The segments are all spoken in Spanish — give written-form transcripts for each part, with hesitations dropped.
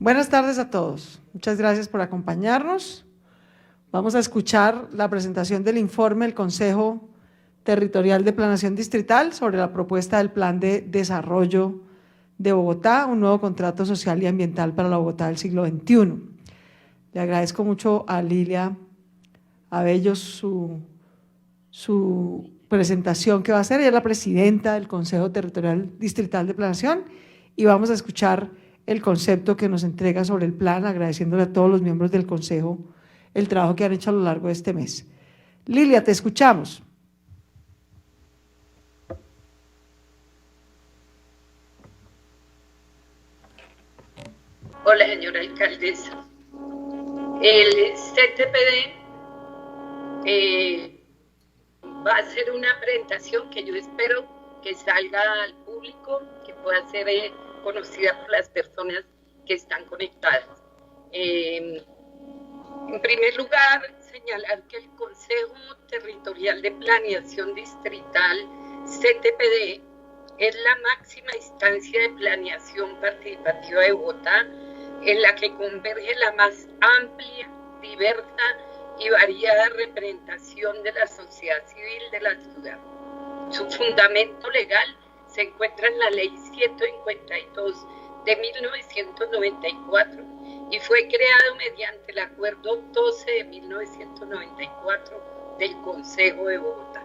Buenas tardes a todos. Muchas gracias por acompañarnos. Vamos a escuchar la presentación del informe del Consejo Territorial de Planeación Distrital sobre la propuesta del Plan de Desarrollo de Bogotá, un nuevo contrato social y ambiental para la Bogotá del siglo XXI. Le agradezco mucho a Lilia Abello su presentación que va a hacer. Ella es la presidenta del Consejo Territorial Distrital de Planeación y vamos a escuchar el concepto que nos entrega sobre el plan, agradeciéndole a todos los miembros del Consejo el trabajo que han hecho a lo largo de este mes. Lilia, te escuchamos. Hola, señora alcaldesa. El CTPD va a hacer una presentación que yo espero que salga al público, que pueda ser conocida por las personas que están conectadas. En primer lugar, señalar que el Consejo Territorial de Planeación Distrital, CTPD, es la máxima instancia de planeación participativa de Bogotá, en la que converge la más amplia, diversa y variada representación de la sociedad civil de la ciudad. Su fundamento legal se encuentra en la Ley 152 de 1994 y fue creado mediante el Acuerdo 12 de 1994 del Consejo de Bogotá.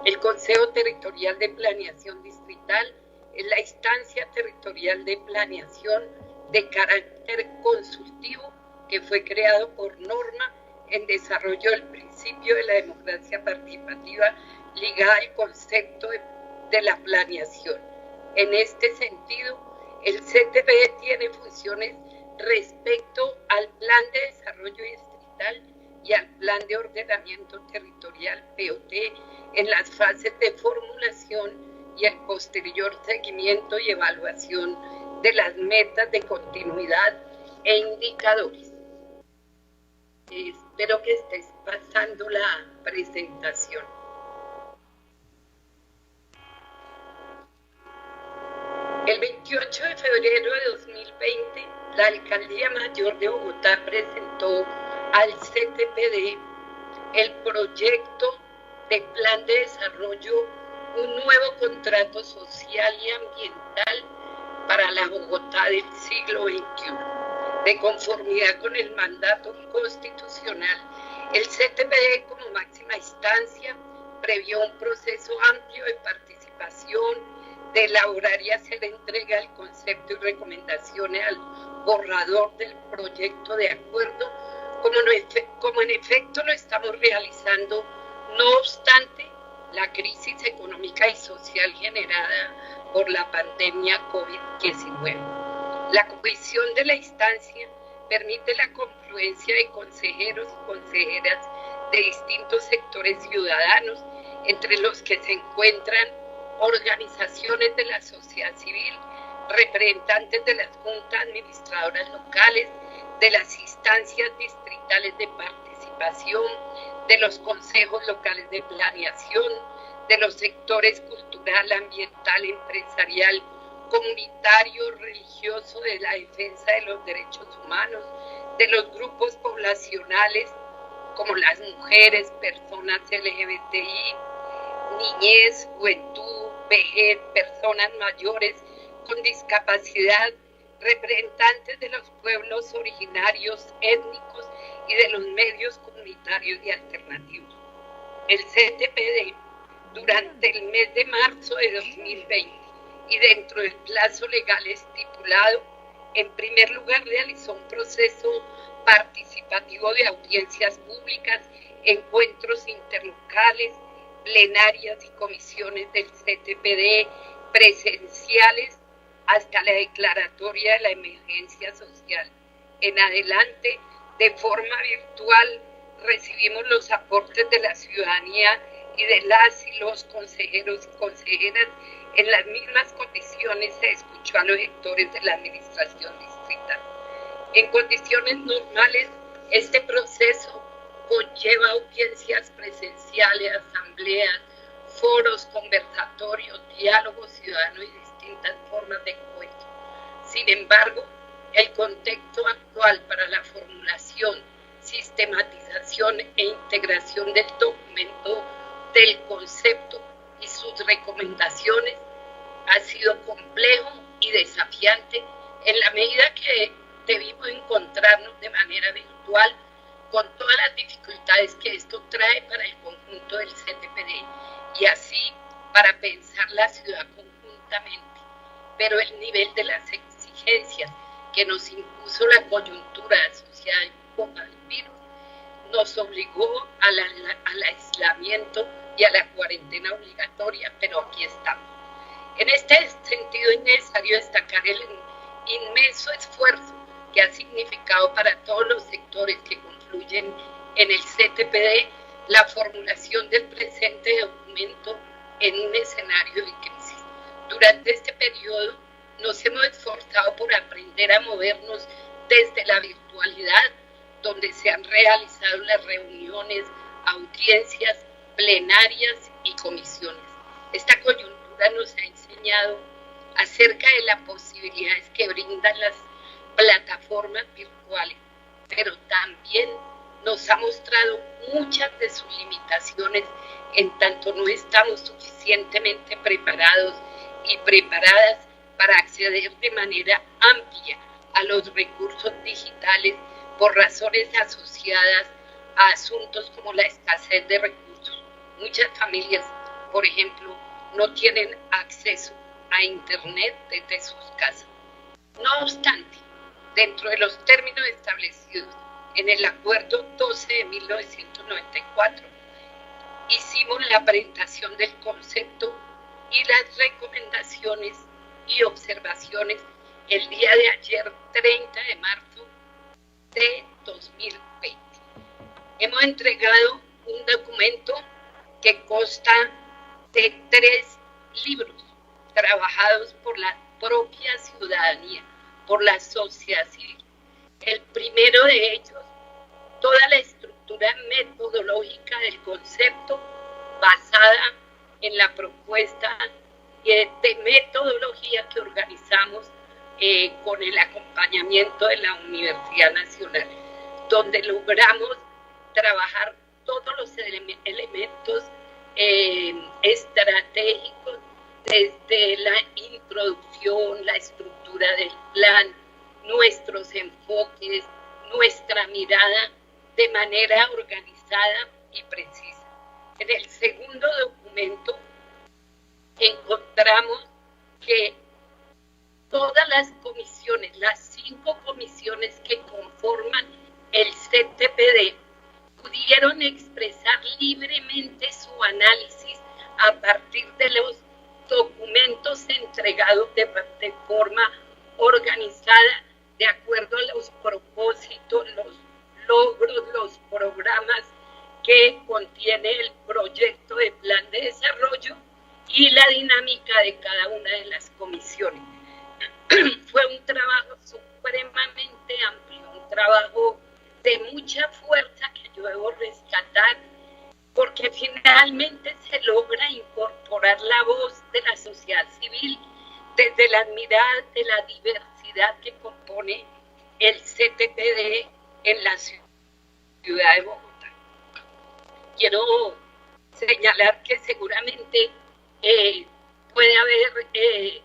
El Consejo Territorial de Planeación Distrital es la instancia territorial de planeación de carácter consultivo que fue creado por norma en desarrollo del principio de la democracia participativa ligada al concepto de la planeación. En este sentido, el CTPD tiene funciones respecto al Plan de Desarrollo Distrital y al Plan de Ordenamiento Territorial, POT, en las fases de formulación y el posterior seguimiento y evaluación de las metas de continuidad e indicadores. Espero que estés pasando la presentación. El 28 de febrero de 2020, la Alcaldía Mayor de Bogotá presentó al CTPD el proyecto de Plan de Desarrollo, un nuevo contrato social y ambiental para la Bogotá del siglo XXI. De conformidad con el mandato constitucional, el CTPD como máxima instancia previó un proceso amplio de participación, de elaborar y hacer entrega del concepto y recomendaciones al borrador del proyecto de acuerdo, como en efecto lo estamos realizando. No obstante, la crisis económica y social generada por la pandemia COVID-19. La comisión de la instancia permite la confluencia de consejeros y consejeras de distintos sectores ciudadanos, entre los que se encuentran organizaciones de la sociedad civil, representantes de las juntas administradoras locales, de las instancias distritales de participación, de los consejos locales de planeación, de los sectores cultural, ambiental, empresarial, comunitario, religioso, de la defensa de los derechos humanos, de los grupos poblacionales como las mujeres, personas LGBTI, niñez, juventud, vejez, personas mayores con discapacidad, representantes de los pueblos originarios, étnicos y de los medios comunitarios y alternativos. El CTPD, durante el mes de marzo de 2020 y dentro del plazo legal estipulado, en primer lugar realizó un proceso participativo de audiencias públicas, encuentros interlocales, plenarias y comisiones del CTPD presenciales hasta la declaratoria de la emergencia social. En adelante, de forma virtual, recibimos los aportes de la ciudadanía y de las y los consejeros y consejeras. En las mismas condiciones se escuchó a los sectores de la administración distrital. En condiciones normales, este proceso conlleva audiencias presenciales, asambleas, foros, conversatorios, diálogos ciudadanos y distintas formas de encuentro. Sin embargo, El contexto actual para la formulación, sistematización e integración del documento del concepto y sus recomendaciones ha sido complejo y desafiante en la medida que debimos encontrarnos de manera virtual con todas las dificultades que esto trae para el conjunto del CTPD y así para pensar la ciudad conjuntamente. Pero el nivel de las exigencias que nos impuso la coyuntura asociada con el virus nos obligó al aislamiento y a la cuarentena obligatoria, pero aquí estamos. En este sentido es necesario destacar el inmenso esfuerzo que ha significado para todos los sectores que confluyen en el CTPD la formulación del presente documento en un escenario de crisis. Durante este periodo nos hemos esforzado por aprender a movernos desde la virtualidad, donde se han realizado las reuniones, audiencias, plenarias y comisiones. Esta coyuntura nos ha enseñado acerca de las posibilidades que brindan las plataformas virtuales, pero también nos ha mostrado muchas de sus limitaciones en tanto no estamos suficientemente preparados y preparadas para acceder de manera amplia a los recursos digitales por razones asociadas a asuntos como la escasez de recursos. Muchas familias, por ejemplo, no tienen acceso a Internet desde sus casas. No obstante, dentro de los términos establecidos en el Acuerdo 12 de 1994, hicimos la presentación del concepto y las recomendaciones y observaciones el día de ayer, 30 de marzo de 2020. Hemos entregado un documento que consta de 3 libros trabajados por la propia ciudadanía, por la sociedad civil. El primero de ellos, toda la estructura metodológica del concepto basada en la propuesta de metodología que organizamos con el acompañamiento de la Universidad Nacional, donde logramos trabajar todos los elementos estratégicos desde la introducción, la estructura del plan, nuestros enfoques, nuestra mirada de manera organizada y precisa. En el segundo documento encontramos que todas las comisiones, las 5 comisiones que conforman el CTPD, pudieron expresar libremente su análisis a partir de los documentos entregados de forma organizada, de acuerdo a los propósitos, los logros, los programas que contiene el proyecto de plan de desarrollo y la dinámica de cada una de las comisiones. Fue un trabajo supremamente amplio, un trabajo de mucha fuerza que yo debo rescatar, porque finalmente se logra incorporar la voz de la sociedad civil desde las miradas de la diversidad que compone el CTPD en la ciudad de Bogotá. Quiero señalar que seguramente puede haber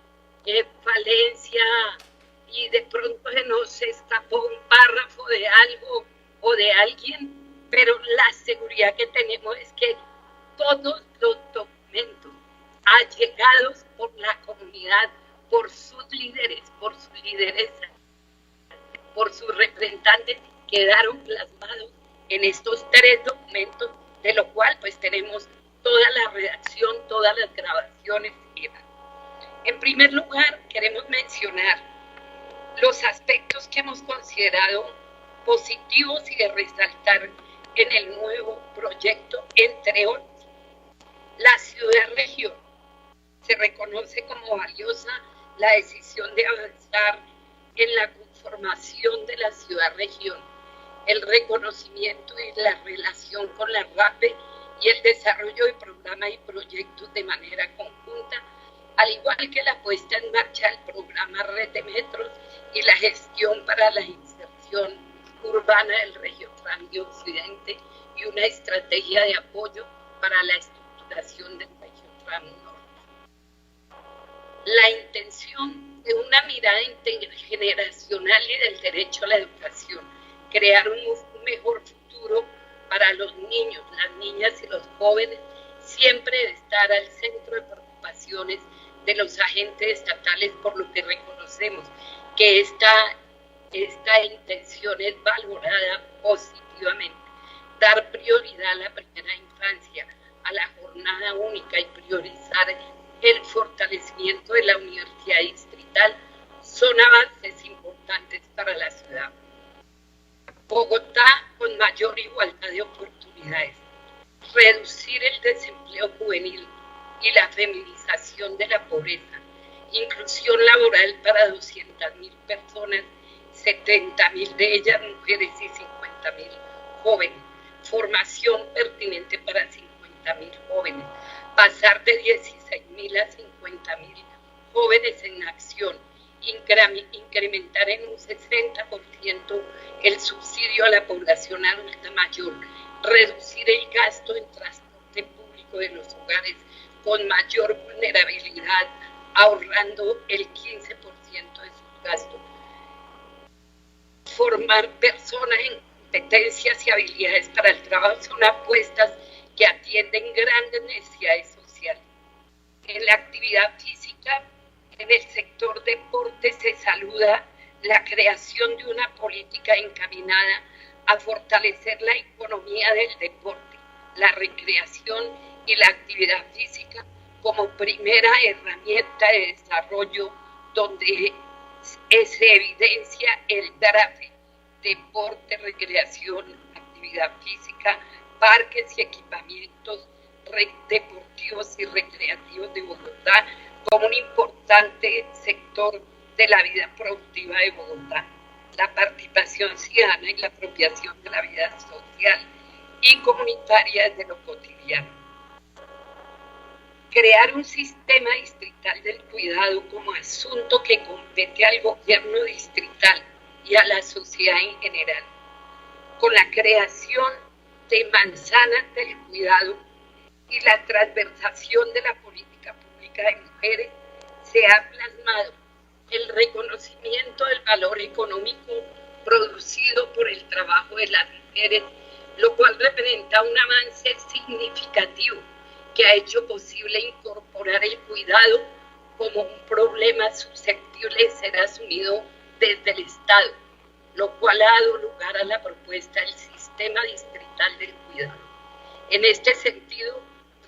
falencia y de pronto se nos escapó un párrafo de algo o de alguien, pero la seguridad que tenemos es que todos los documentos allegados por la comunidad, por sus líderes, por su lideresa, por sus representantes, quedaron plasmados en estos 3 documentos, de lo cual pues tenemos toda la redacción, todas las grabaciones y demás. En primer lugar, queremos mencionar los aspectos que hemos considerado positivos y de resaltar en el nuevo proyecto, entre otros. La ciudad-región. Se reconoce como valiosa la decisión de avanzar en la conformación de la ciudad-región, el reconocimiento y la relación con la RAPE y el desarrollo de programas y proyectos de manera conjunta al igual que la puesta en marcha del programa Red de Metros y la gestión para la inserción urbana del Regiotram de Occidente y una estrategia de apoyo para la estructuración del Regiotram Norte. La intención de una mirada intergeneracional y del derecho a la educación, crear un mejor futuro para los niños, las niñas y los jóvenes, siempre debe estar al centro de preocupaciones de los agentes estatales, por lo que reconocemos que esta intención es valorada positivamente. Dar prioridad a la primera infancia, a la jornada única y priorizar el fortalecimiento de la universidad distrital son avances importantes para la ciudad. Bogotá con mayor igualdad de oportunidades, reducir el desempleo juvenil y la feminización de la pobreza, inclusión laboral para 200.000 personas, 70.000 de ellas mujeres y 50.000 jóvenes, formación pertinente para 50.000 jóvenes, pasar de 16.000 a 50.000 jóvenes en acción, incrementar en un 60% el subsidio a la población adulta mayor, reducir el gasto en transporte público de los hogares con mayor vulnerabilidad, ahorrando el 15% de sus gastos, formar personas en competencias y habilidades para el trabajo son apuestas que atienden grandes necesidades sociales. En la actividad física, en el sector deporte se saluda la creación de una política encaminada a fortalecer la economía del deporte, la recreación y la actividad física como primera herramienta de desarrollo donde se evidencia el DRAFE, deporte, recreación, actividad física, parques y equipamientos deportivos y recreativos de Bogotá como un importante sector de la vida productiva de Bogotá. La participación ciudadana y la apropiación de la vida social y comunitaria desde lo cotidiano. Crear un sistema distrital del cuidado como asunto que compete al gobierno distrital y a la sociedad en general. Con la creación de manzanas del cuidado y la transversación de la política pública de mujeres, se ha plasmado el reconocimiento del valor económico producido por el trabajo de las mujeres, lo cual representa un avance significativo que ha hecho posible incorporar el cuidado como un problema susceptible de ser asumido desde el Estado, lo cual ha dado lugar a la propuesta del sistema distrital del cuidado. En este sentido,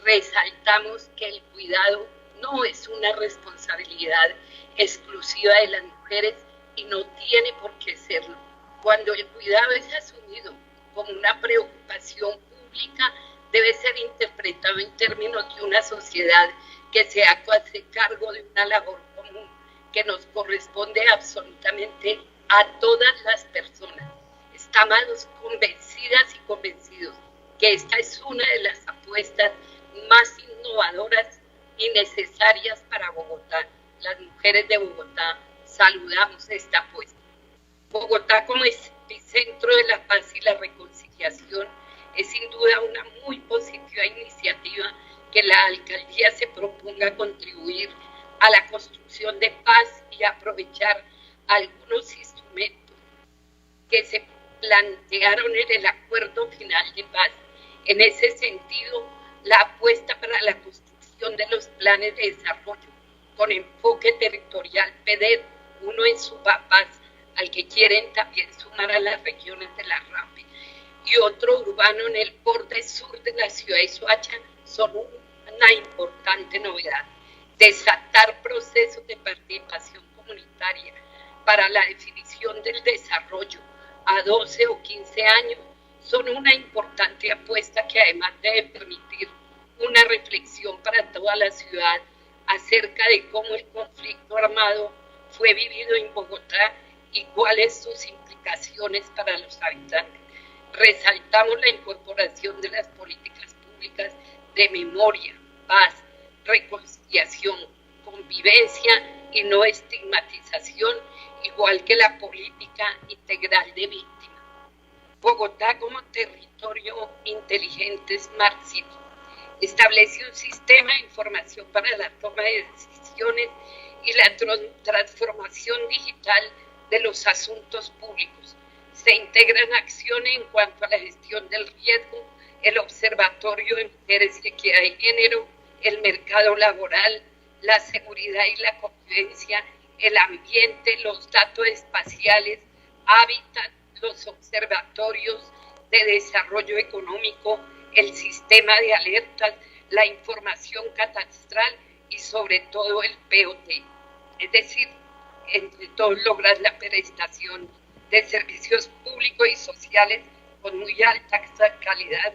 resaltamos que el cuidado no es una responsabilidad exclusiva de las mujeres y no tiene por qué serlo. Cuando el cuidado es asumido como una preocupación pública, debe ser interpretado en términos de una sociedad que se hace cargo de una labor común que nos corresponde absolutamente a todas las personas. Estamos convencidas y convencidos que esta es una de las apuestas más innovadoras y necesarias para Bogotá. Las mujeres de Bogotá saludamos esta apuesta. Bogotá como epicentro de la paz y la reconciliación es sin duda una muy positiva iniciativa que la alcaldía se proponga contribuir a la construcción de paz y aprovechar algunos instrumentos que se plantearon en el acuerdo final de paz. En ese sentido, la apuesta para la construcción de los planes de desarrollo con enfoque territorial PEDER, uno en Sumapaz, al que quieren también sumar a las regiones de la RAPE, y otro urbano en el borde sur de la ciudad de Soacha, son una importante novedad. Desatar procesos de participación comunitaria para la definición del desarrollo a 12 o 15 años son una importante apuesta que además debe permitir una reflexión para toda la ciudad acerca de cómo el conflicto armado fue vivido en Bogotá y cuáles sus implicaciones para los habitantes. Resaltamos la incorporación de las políticas públicas de memoria, paz, reconciliación, convivencia y no estigmatización, igual que la política integral de víctimas. Bogotá como territorio inteligente Smart City establece un sistema de información para la toma de decisiones y la transformación digital de los asuntos públicos. Se integran acciones en cuanto a la gestión del riesgo, el observatorio de mujeres y equidad de género, el mercado laboral, la seguridad y la convivencia, el ambiente, los datos espaciales, hábitat, los observatorios de desarrollo económico, el sistema de alertas, la información catastral y sobre todo el POT. Es decir, entre todos lograr la prestación de servicios públicos y sociales con muy alta calidad,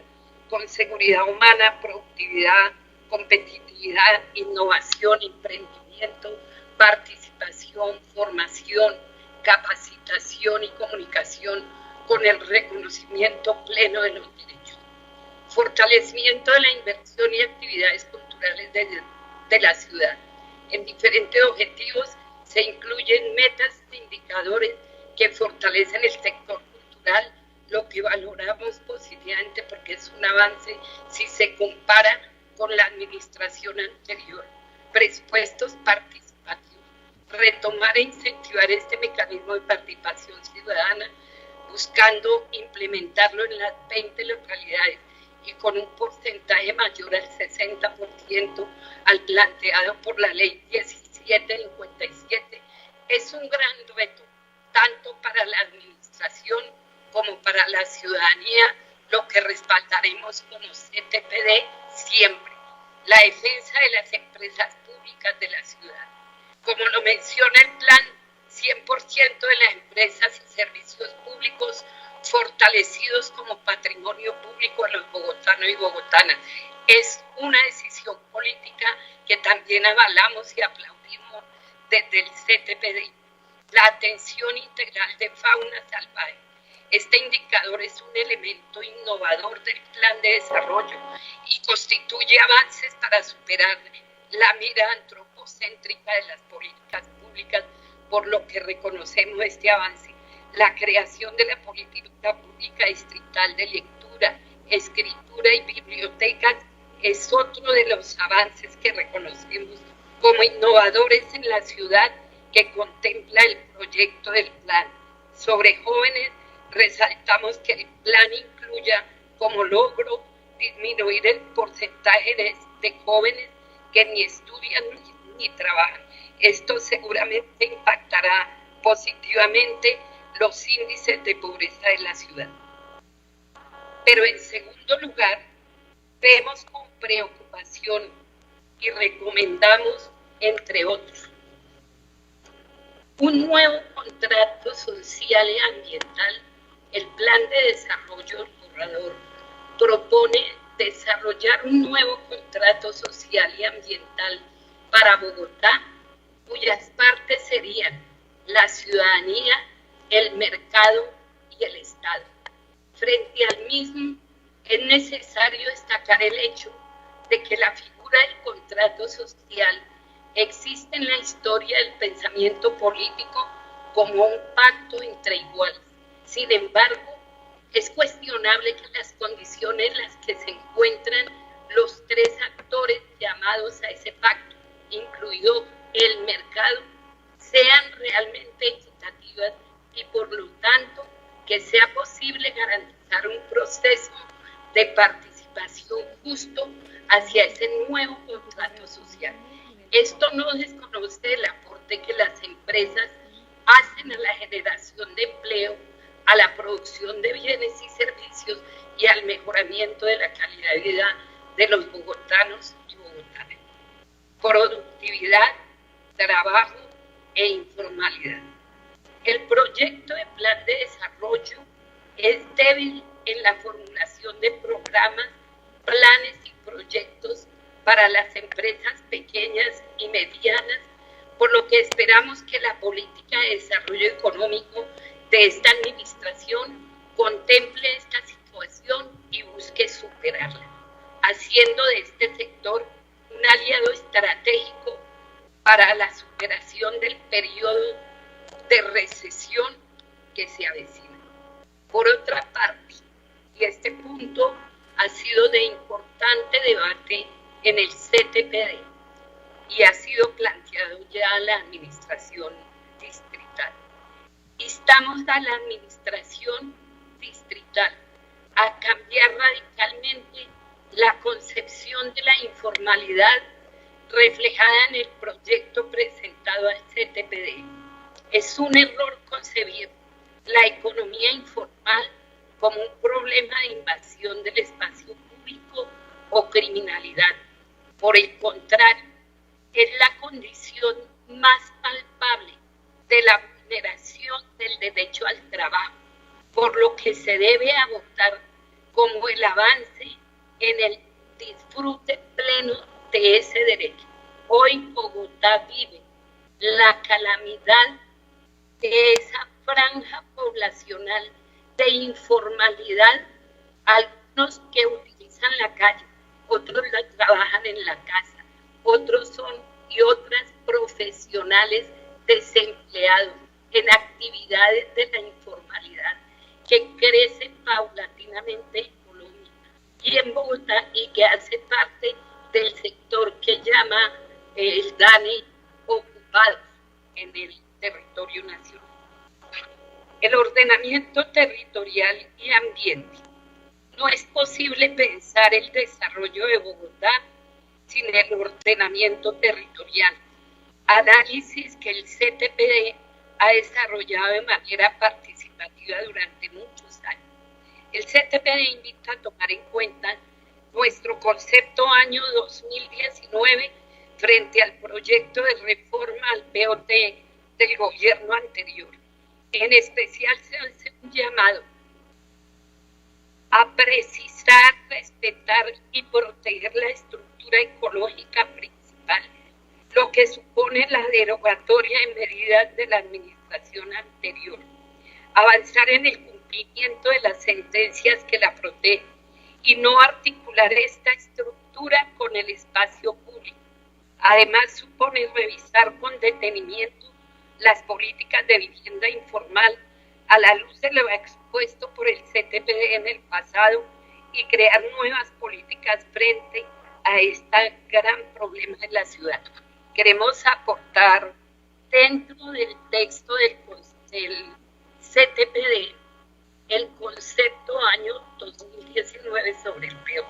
con seguridad humana, productividad, competitividad, innovación, emprendimiento, participación, formación, capacitación y comunicación, con el reconocimiento pleno de los derechos. Fortalecimiento de la inversión y actividades culturales de la ciudad. En diferentes objetivos se incluyen metas e indicadores que fortalecen el sector cultural, lo que valoramos positivamente porque es un avance si se compara con la administración anterior. Presupuestos participativos. Retomar e incentivar este mecanismo de participación ciudadana, buscando implementarlo en las 20 localidades y con un porcentaje mayor al 60% al planteado por la ley 1757, es un gran reto, tanto para la administración como para la ciudadanía, lo que respaldaremos como CTPD siempre. La defensa de las empresas públicas de la ciudad. Como lo menciona el plan, 100% de las empresas y servicios públicos fortalecidos como patrimonio público de los bogotanos y bogotanas. Es una decisión política que también avalamos y aplaudimos desde el CTPD. La atención integral de fauna salvaje. Este indicador es un elemento innovador del plan de desarrollo y constituye avances para superar la mirada antropocéntrica de las políticas públicas, por lo que reconocemos este avance. La creación de la política pública distrital de lectura, escritura y bibliotecas es otro de los avances que reconocemos como innovadores en la ciudad que contempla el proyecto del plan. Sobre jóvenes, resaltamos que el plan incluya como logro disminuir el porcentaje de jóvenes que ni estudian ni trabajan. Esto seguramente impactará positivamente los índices de pobreza de la ciudad. Pero en segundo lugar, vemos con preocupación y recomendamos, entre otros, un nuevo contrato social y ambiental. El Plan de Desarrollo del Borrador propone desarrollar un nuevo contrato social y ambiental para Bogotá, cuyas partes serían la ciudadanía, el mercado y el Estado. Frente al mismo, es necesario destacar el hecho de que la figura del contrato social existe en la historia del pensamiento político como un pacto entre iguales. Sin embargo, es cuestionable que las condiciones en las que se encuentran los tres actores llamados a ese pacto, incluido el mercado, sean realmente equitativas y por lo tanto que sea posible garantizar un proceso de participación justo hacia ese nuevo contrato social. Esto no desconoce el aporte que las empresas hacen a la generación de empleo, a la producción de bienes y servicios y al mejoramiento de la calidad de vida de los bogotanos y bogotanas. Productividad, trabajo e informalidad. El proyecto de plan de desarrollo es débil en la formulación de programas, planes y proyectos para las empresas pequeñas y medianas, por lo que esperamos que la política de desarrollo económico de esta administración contemple esta situación y busque superarla, haciendo de este sector un aliado estratégico avecina. Por otra parte, y este punto ha sido de importante debate en el CTPD y ha sido planteado ya a la administración distrital. Instamos a la administración distrital a cambiar radicalmente la concepción de la informalidad reflejada en el proyecto presentado al CTPD. Es un error concebir la economía informal como un problema de invasión del espacio público o criminalidad. Por el contrario, es la condición más palpable de la vulneración del derecho al trabajo, por lo que se debe abordar como el avance en el disfrute pleno de ese derecho. Hoy Bogotá vive la calamidad de esa franja poblacional de informalidad, algunos que utilizan la calle, otros la trabajan en la casa, otros son y otras profesionales desempleados en actividades de la informalidad que crecen paulatinamente en Colombia y en Bogotá y que hace parte del sector que llama el DANE ocupados en el territorio nacional. El ordenamiento territorial y ambiente. No es posible pensar el desarrollo de Bogotá sin el ordenamiento territorial, análisis que el CTPD ha desarrollado de manera participativa durante muchos años. El CTPD invita a tomar en cuenta nuestro concepto año 2019 frente al proyecto de reforma al BOT del gobierno anterior. En especial se hace un llamado a precisar, respetar y proteger la estructura ecológica principal, lo que supone la derogatoria en medidas de la administración anterior, avanzar en el cumplimiento de las sentencias que la protegen y no articular esta estructura con el espacio público. Además, supone revisar con detenimiento las políticas de vivienda informal a la luz de lo expuesto por el CTPD en el pasado y crear nuevas políticas frente a este gran problema en la ciudad. Queremos aportar dentro del texto del CTPD el concepto año 2019 sobre el POT.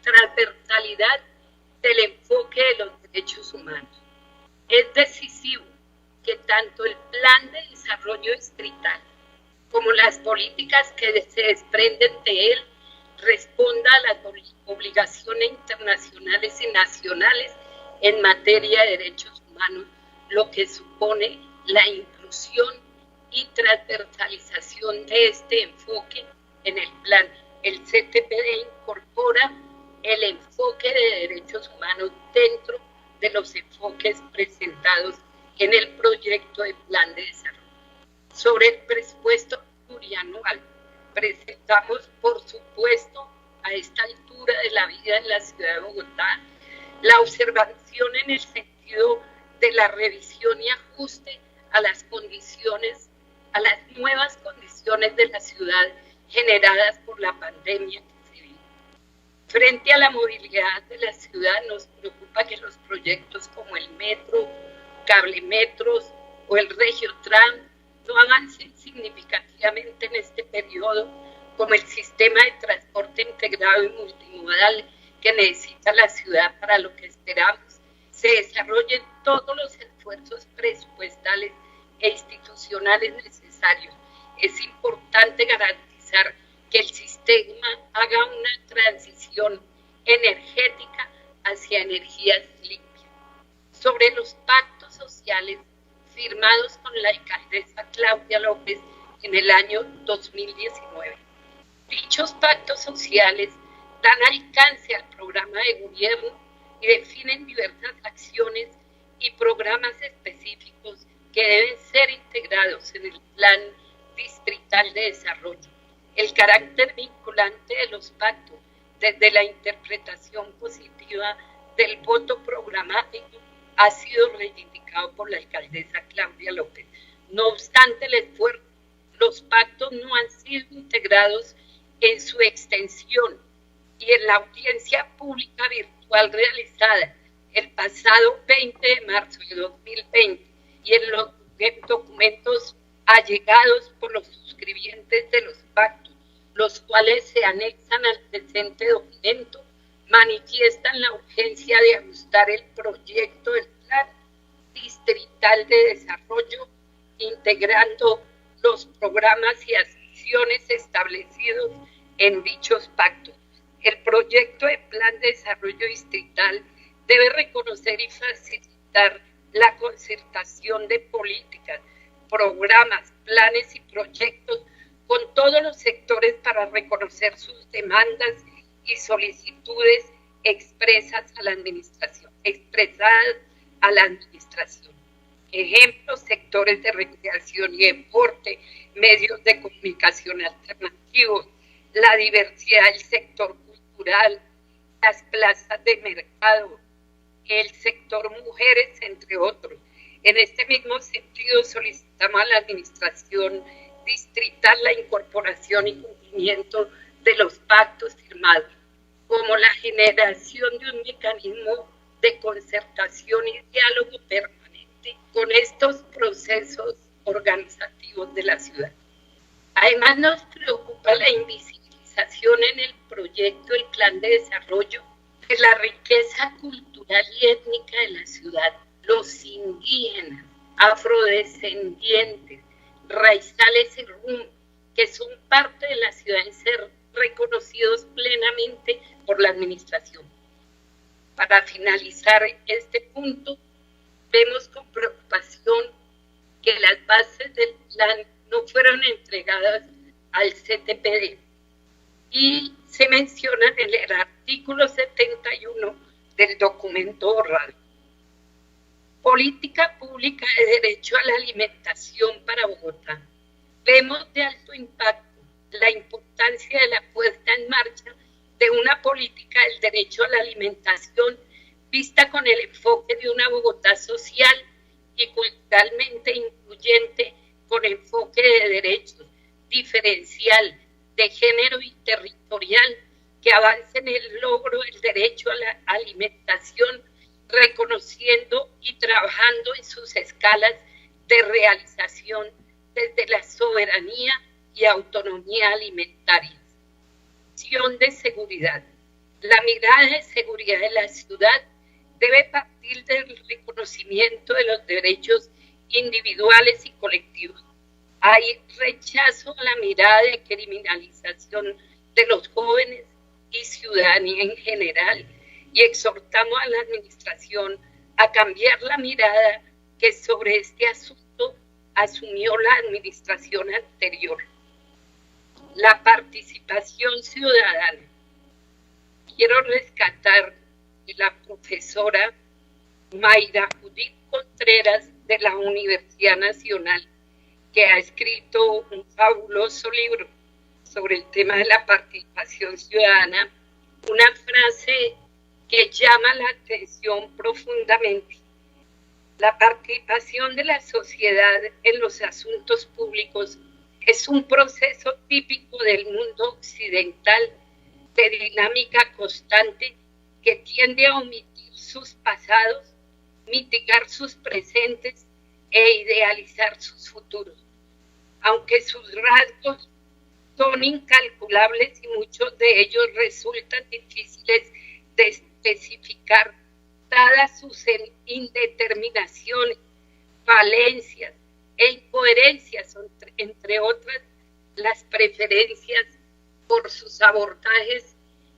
Transversalidad del enfoque de los derechos humanos. Es decisivo que tanto el plan de desarrollo distrital como las políticas que se desprenden de él responda a las obligaciones internacionales y nacionales en materia de derechos humanos, lo que supone la inclusión y transversalización de este enfoque en el plan. El CTPD incorpora el enfoque de derechos humanos dentro de los enfoques presentados en el proyecto de plan de desarrollo. Sobre el presupuesto plurianual, presentamos, por supuesto, a esta altura de la vida en la ciudad de Bogotá, la observación en el sentido de la revisión y ajuste a las condiciones, a las nuevas condiciones de la ciudad generadas por la pandemia que se vive. Frente a la movilidad de la ciudad, nos preocupa que los proyectos como el metro, cablemetros o el Regiotram no avancen significativamente en este periodo, como el sistema de transporte integrado y multimodal que necesita la ciudad, para lo que esperamos se desarrollen todos los esfuerzos presupuestales e institucionales necesarios. Es importante garantizar que el sistema haga una transición energética hacia energías limpias. Sobre los pactos sociales firmados con la alcaldesa Claudia López en el año 2019. Dichos pactos sociales dan alcance al programa de gobierno y definen diversas acciones y programas específicos que deben ser integrados en el plan distrital de desarrollo. El carácter vinculante de los pactos, desde la interpretación positiva del voto programático ha sido reivindicado por la alcaldesa Claudia López. No obstante el esfuerzo, los pactos no han sido integrados en su extensión y en la audiencia pública virtual realizada el pasado 20 de marzo de 2020 y en los documentos allegados por los suscribientes de los pactos, los cuales se anexan al presente documento, manifiestan la urgencia de ajustar el proyecto del Plan Distrital de Desarrollo, integrando los programas y acciones establecidos en dichos pactos. El proyecto de Plan de Desarrollo Distrital debe reconocer y facilitar la concertación de políticas, programas, planes y proyectos con todos los sectores para reconocer sus demandas y solicitudes expresadas a la administración. Ejemplos: sectores de recreación y deporte, medios de comunicación alternativos, la diversidad del sector cultural, las plazas de mercado, el sector mujeres, entre otros. En este mismo sentido, solicitamos a la administración distrital la incorporación y cumplimiento de los pactos firmados, como la generación de un mecanismo de concertación y diálogo permanente con estos procesos organizativos de la ciudad. Además, nos preocupa la invisibilización en el proyecto del Plan de Desarrollo de la riqueza cultural y étnica de la ciudad, los indígenas, afrodescendientes, raizales y rum, que son parte de la ciudad en ser reconocidos plenamente por la administración. Para finalizar este punto, vemos con preocupación que las bases del plan no fueron entregadas al CTPD y se mencionan en el artículo 71 del documento borrado. Política pública de derecho a la alimentación para Bogotá. Vemos de alto impacto la importancia de la puesta en marcha de una política del derecho a la alimentación vista con el enfoque de una Bogotá social y culturalmente incluyente, con enfoque de derechos, diferencial, de género y territorial, que avance en el logro del derecho a la alimentación, reconociendo y trabajando en sus escalas de realización desde la soberanía y autonomía alimentaria. Acción de seguridad. La mirada de seguridad de la ciudad debe partir del reconocimiento de los derechos individuales y colectivos. Hay rechazo a la mirada de criminalización de los jóvenes y ciudadanía en general, y exhortamos a la administración a cambiar la mirada que sobre este asunto asumió la administración anterior. La participación ciudadana. Quiero rescatar de la profesora Mayra Judith Contreras de la Universidad Nacional, que ha escrito un fabuloso libro sobre el tema de la participación ciudadana, una frase que llama la atención profundamente. La participación de la sociedad en los asuntos públicos es un proceso típico del mundo occidental de dinámica constante que tiende a omitir sus pasados, mitigar sus presentes e idealizar sus futuros. Aunque sus rasgos son incalculables y muchos de ellos resultan difíciles de especificar, dadas sus indeterminaciones, falencias e incoherencias, entre otras, las preferencias por sus abordajes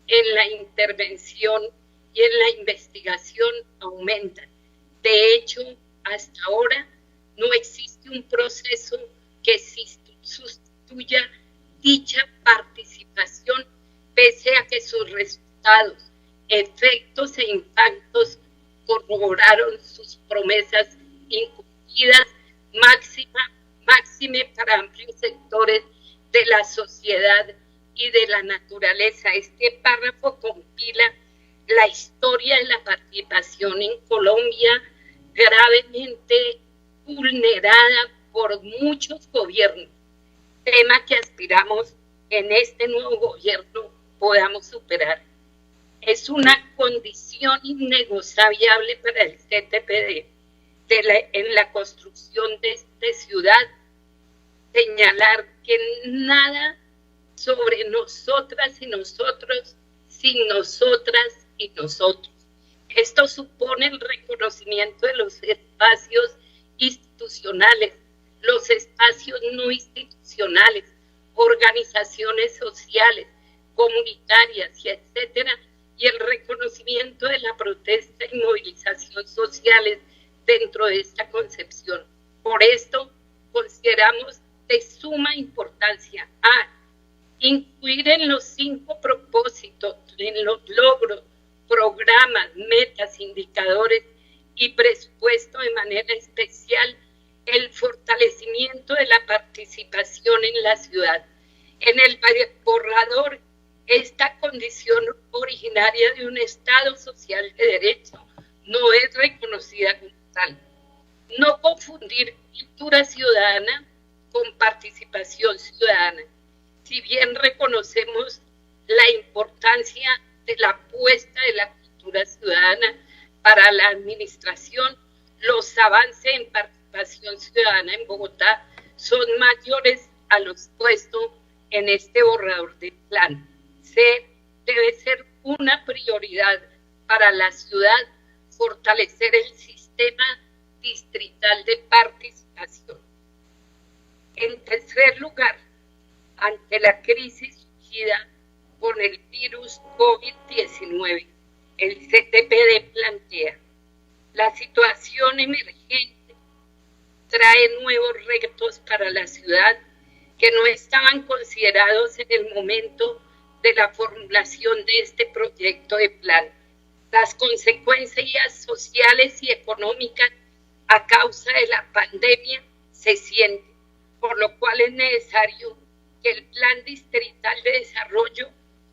en la intervención y en la investigación aumentan. De hecho, hasta ahora no existe un proceso que sustituya dicha participación, pese a que sus resultados, efectos e impactos corroboraron sus promesas incumplidas, máxime para amplios sectores de la sociedad y de la naturaleza. Este párrafo compila la historia de la participación en Colombia gravemente vulnerada por muchos gobiernos, tema que aspiramos en este nuevo gobierno podamos superar. Es una condición innegociable para el CTPD en la construcción de esta ciudad, señalar que nada sobre nosotras y nosotros, sin nosotras y nosotros. Esto supone el reconocimiento de los espacios institucionales, los espacios no institucionales, organizaciones sociales, comunitarias, y etcétera, y el reconocimiento de la protesta y movilización sociales dentro de esta concepción. Por esto, consideramos de suma importancia incluir en los 5 propósitos, en los logros, programas, metas, indicadores y presupuesto de manera especial el fortalecimiento de la participación en la ciudad. En el borrador, esta condición originaria de un Estado social de derecho no es reconocida como tal. No confundir cultura ciudadana con participación ciudadana. Si bien reconocemos la importancia de la apuesta de la cultura ciudadana para la administración, los avances en participación ciudadana en Bogotá son mayores a los puestos en este borrador de plan. Debe ser una prioridad para la ciudad fortalecer el sistema distrital de participación. En tercer lugar, ante la crisis surgida con el virus COVID-19, el CTPD plantea: la situación emergente trae nuevos retos para la ciudad que no estaban considerados en el momento de la formulación de este proyecto de plan. Las consecuencias sociales y económicas a causa de la pandemia se sienten, por lo cual es necesario que el Plan Distrital de Desarrollo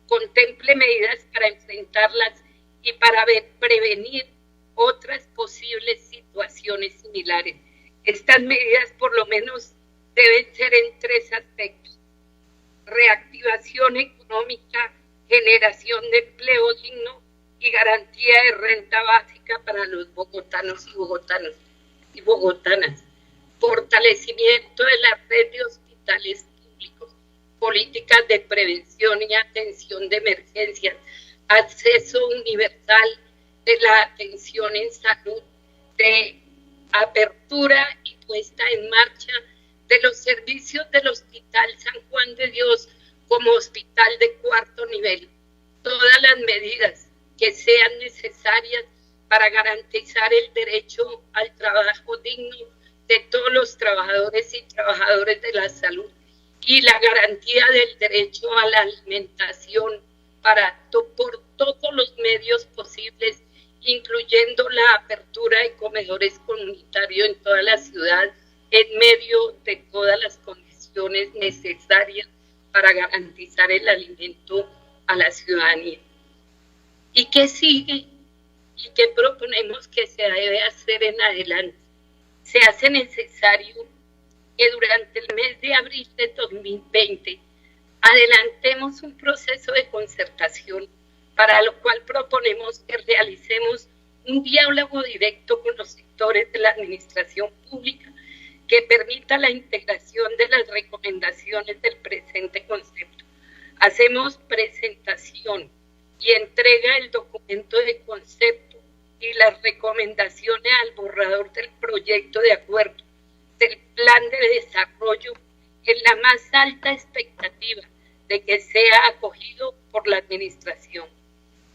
contemple medidas para enfrentarlas y para prevenir otras posibles situaciones similares. Estas medidas, por lo menos, deben ser en 3 aspectos: reactivación económica, generación de empleo digno y garantía de renta básica para los bogotanos y bogotanas, fortalecimiento de la red de hospitales públicos, políticas de prevención y atención de emergencias, acceso universal de la atención en salud, de apertura y puesta en marcha de los servicios del Hospital San Juan de Dios como hospital de 4º nivel. Todas las medidas que sean necesarias para garantizar el derecho al trabajo digno de todos los trabajadores y trabajadoras de la salud y la garantía del derecho a la alimentación por todos los medios posibles, incluyendo la apertura de comedores comunitarios en toda la ciudad, en medio de todas las condiciones necesarias para garantizar el alimento a la ciudadanía. ¿Y qué sigue? ¿Y qué proponemos que se debe hacer en adelante? Se hace necesario que durante el mes de abril de 2020 adelantemos un proceso de concertación, para lo cual proponemos que realicemos un diálogo directo con los sectores de la administración pública que permita la integración de las recomendaciones del presente concepto. Hacemos presentación y entrega el documento de concepto y las recomendaciones al borrador del proyecto de acuerdo del plan de desarrollo en la más alta expectativa de que sea acogido por la administración.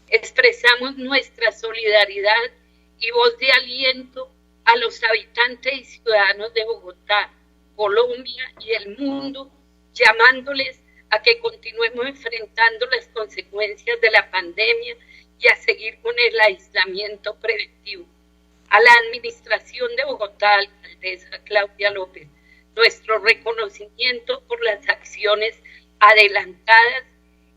Expresamos nuestra solidaridad y voz de aliento a los habitantes y ciudadanos de Bogotá, Colombia y el mundo, llamándoles a que continuemos enfrentando las consecuencias de la pandemia y a seguir con el aislamiento preventivo. A la administración de Bogotá, alcaldesa Claudia López, nuestro reconocimiento por las acciones adelantadas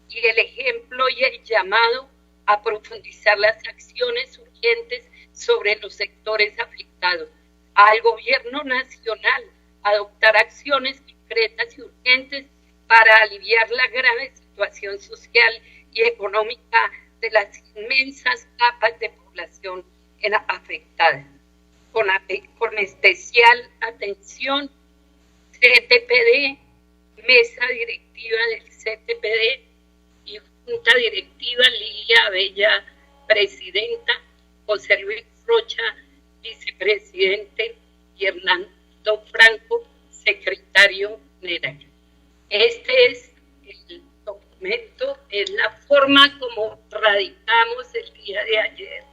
y el ejemplo y el llamado a profundizar las acciones urgentes sobre los sectores afectados. Al gobierno nacional adoptar acciones concretas y urgentes para aliviar la grave situación social y económica de las inmensas capas de población afectadas. Con especial atención, CTPD, mesa directiva del CTPD y junta directiva, Lilia Abella, presidenta, José Luis Rocha, vicepresidente, y Hernando Franco, secretario general. Este es el documento, es la forma como radicamos el día de ayer.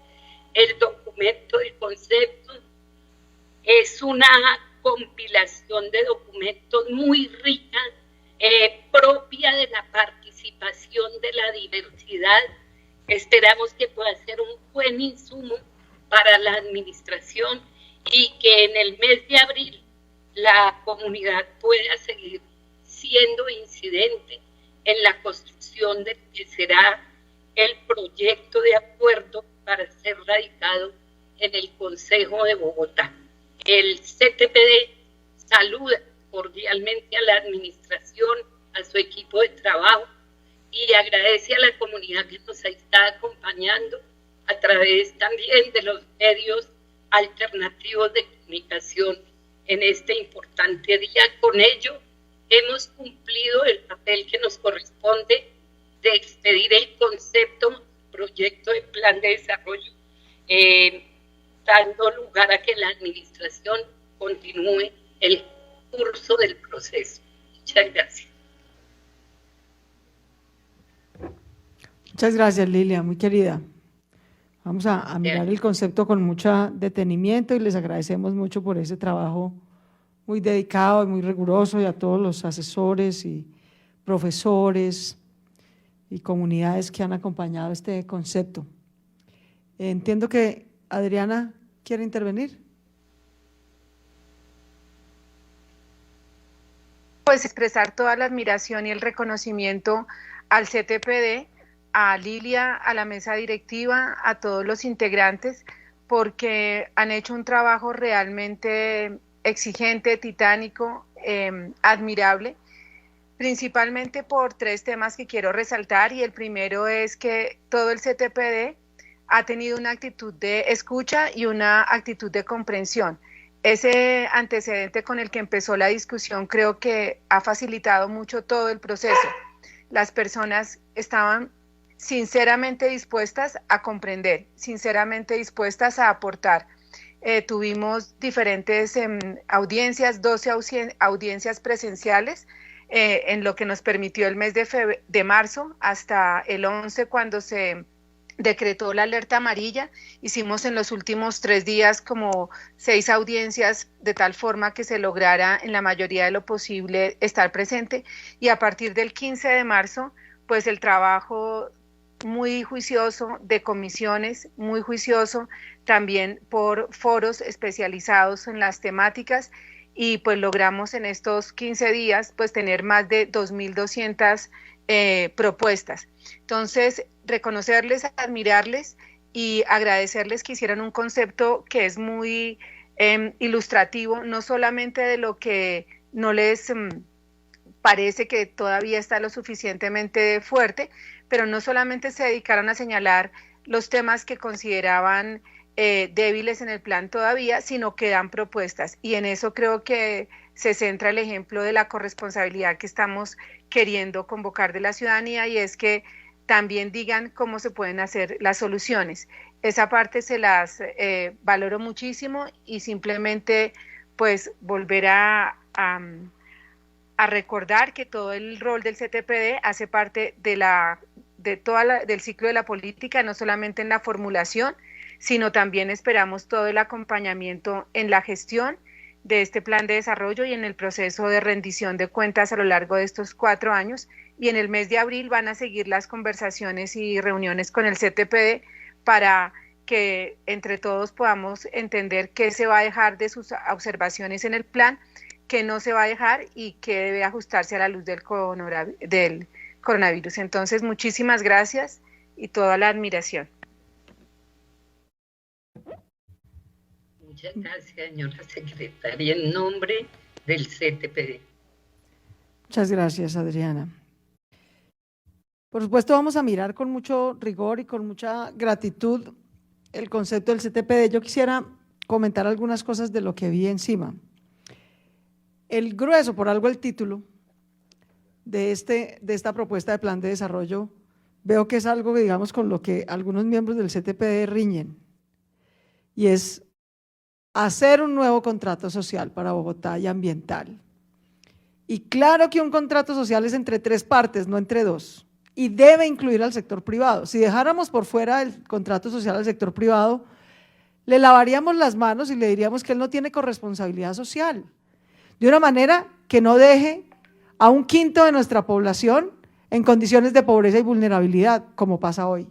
El documento, el concepto, es una compilación de documentos muy rica, propia de la participación de la diversidad. Esperamos que pueda ser un buen insumo para la administración y que en el mes de abril la comunidad pueda seguir siendo incidente en la construcción de que será el proyecto de acuerdo para ser radicado en el Consejo de Bogotá. El CTPD saluda cordialmente a la administración, a su equipo de trabajo y agradece a la comunidad que nos está acompañando a través también de los medios alternativos de comunicación en este importante día. Con ello hemos cumplido el papel que nos corresponde de expedir el concepto, proyecto de plan de desarrollo, dando lugar a que la administración continúe el curso del proceso. Muchas gracias. Muchas gracias, Lilia, muy querida. Vamos a mirar el concepto con mucho detenimiento y les agradecemos mucho por ese trabajo muy dedicado y muy riguroso, y a todos los asesores y profesores y comunidades que han acompañado este concepto. Entiendo que Adriana quiere intervenir. Pues expresar toda la admiración y el reconocimiento al CTPD, a Lilia, a la mesa directiva, a todos los integrantes, porque han hecho un trabajo realmente exigente, titánico, admirable, principalmente por 3 temas que quiero resaltar, y el primero es que todo el CTPD ha tenido una actitud de escucha y una actitud de comprensión. Ese antecedente con el que empezó la discusión creo que ha facilitado mucho todo el proceso. Las personas estaban sinceramente dispuestas a comprender, sinceramente dispuestas a aportar. Tuvimos diferentes audiencias, 12 audiencias presenciales, en lo que nos permitió el mes de marzo hasta el 11, cuando se decretó la alerta amarilla. Hicimos en los últimos 3 días como 6 audiencias, de tal forma que se lograra en la mayoría de lo posible estar presente, y a partir del 15 de marzo, pues el trabajo muy juicioso de comisiones, muy juicioso también por foros especializados en las temáticas, y pues logramos en estos 15 días pues tener más de 2.200 propuestas. Entonces, reconocerles, admirarles y agradecerles que hicieran un concepto que es muy ilustrativo, no solamente de lo que no les parece que todavía está lo suficientemente fuerte, pero no solamente se dedicaron a señalar los temas que consideraban débiles en el plan todavía, sino que dan propuestas, y en eso creo que se centra el ejemplo de la corresponsabilidad que estamos queriendo convocar de la ciudadanía, y es que también digan cómo se pueden hacer las soluciones. Esa parte se las valoro muchísimo, y simplemente pues volver a recordar que todo el rol del CTPD hace parte del ciclo de la política, no solamente en la formulación, sino también esperamos todo el acompañamiento en la gestión de este plan de desarrollo y en el proceso de rendición de cuentas a lo largo de estos 4 años. Y en el mes de abril van a seguir las conversaciones y reuniones con el CTPD para que entre todos podamos entender qué se va a dejar de sus observaciones en el plan, qué no se va a dejar y qué debe ajustarse a la luz del coronavirus. Entonces, muchísimas gracias y toda la admiración. Muchas gracias, señora secretaria, en nombre del CTPD. Muchas gracias, Adriana. Por supuesto, vamos a mirar con mucho rigor y con mucha gratitud el concepto del CTPD. Yo quisiera comentar algunas cosas de lo que vi encima. El grueso, por algo el título de esta propuesta de plan de desarrollo, veo que es algo, digamos, con lo que algunos miembros del CTPD riñen, y es hacer un nuevo contrato social para Bogotá y ambiental. Y claro que un contrato social es entre 3 partes, no entre 2, y debe incluir al sector privado. Si dejáramos por fuera el contrato social al sector privado, le lavaríamos las manos y le diríamos que él no tiene corresponsabilidad social, de una manera que no deje a 1/5 de nuestra población en condiciones de pobreza y vulnerabilidad, como pasa hoy.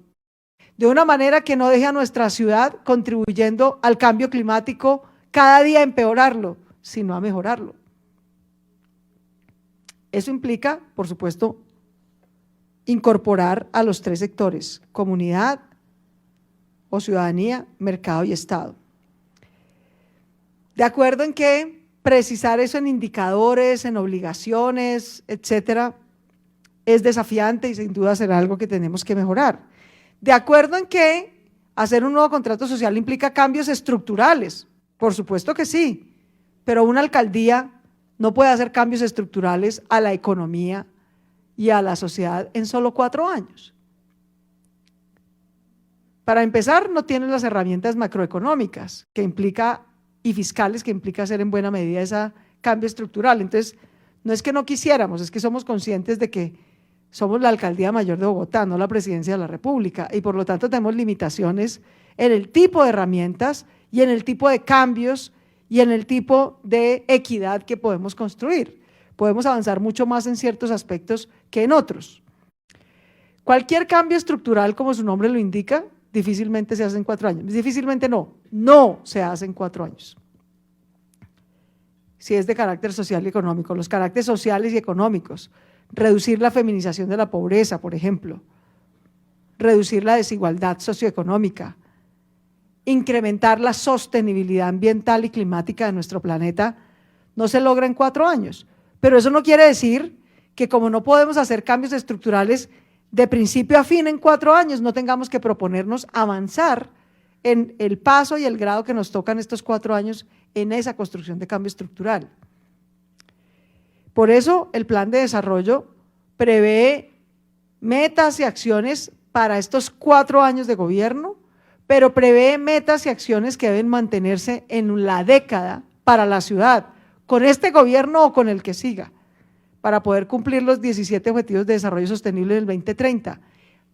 De una manera que no deje a nuestra ciudad contribuyendo al cambio climático cada día a empeorarlo, sino a mejorarlo. Eso implica, por supuesto, incorporar a los 3 sectores: comunidad o ciudadanía, mercado y Estado. De acuerdo en que precisar eso en indicadores, en obligaciones, etcétera, es desafiante y sin duda será algo que tenemos que mejorar. De acuerdo en que hacer un nuevo contrato social implica cambios estructurales, por supuesto que sí, pero una alcaldía no puede hacer cambios estructurales a la economía y a la sociedad en solo 4 años. Para empezar, no tiene las herramientas macroeconómicas y fiscales que implica hacer en buena medida ese cambio estructural. Entonces, no es que no quisiéramos, es que somos conscientes de que somos la Alcaldía Mayor de Bogotá, no la Presidencia de la República, y por lo tanto tenemos limitaciones en el tipo de herramientas y en el tipo de cambios y en el tipo de equidad que podemos construir. Podemos avanzar mucho más en ciertos aspectos que en otros. Cualquier cambio estructural, como su nombre lo indica, difícilmente se hace en 4 años. Difícilmente no se hace en 4 años. Si es de carácter social y económico, los caracteres sociales y económicos, reducir la feminización de la pobreza, por ejemplo, reducir la desigualdad socioeconómica, incrementar la sostenibilidad ambiental y climática de nuestro planeta, no se logra en 4 años. Pero eso no quiere decir que como no podemos hacer cambios estructurales de principio a fin en 4 años, no tengamos que proponernos avanzar en el paso y el grado que nos tocan estos 4 años en esa construcción de cambio estructural. Por eso el plan de desarrollo prevé metas y acciones para estos 4 años de gobierno, pero prevé metas y acciones que deben mantenerse en la década para la ciudad, con este gobierno o con el que siga, para poder cumplir los 17 Objetivos de Desarrollo Sostenible del 2030.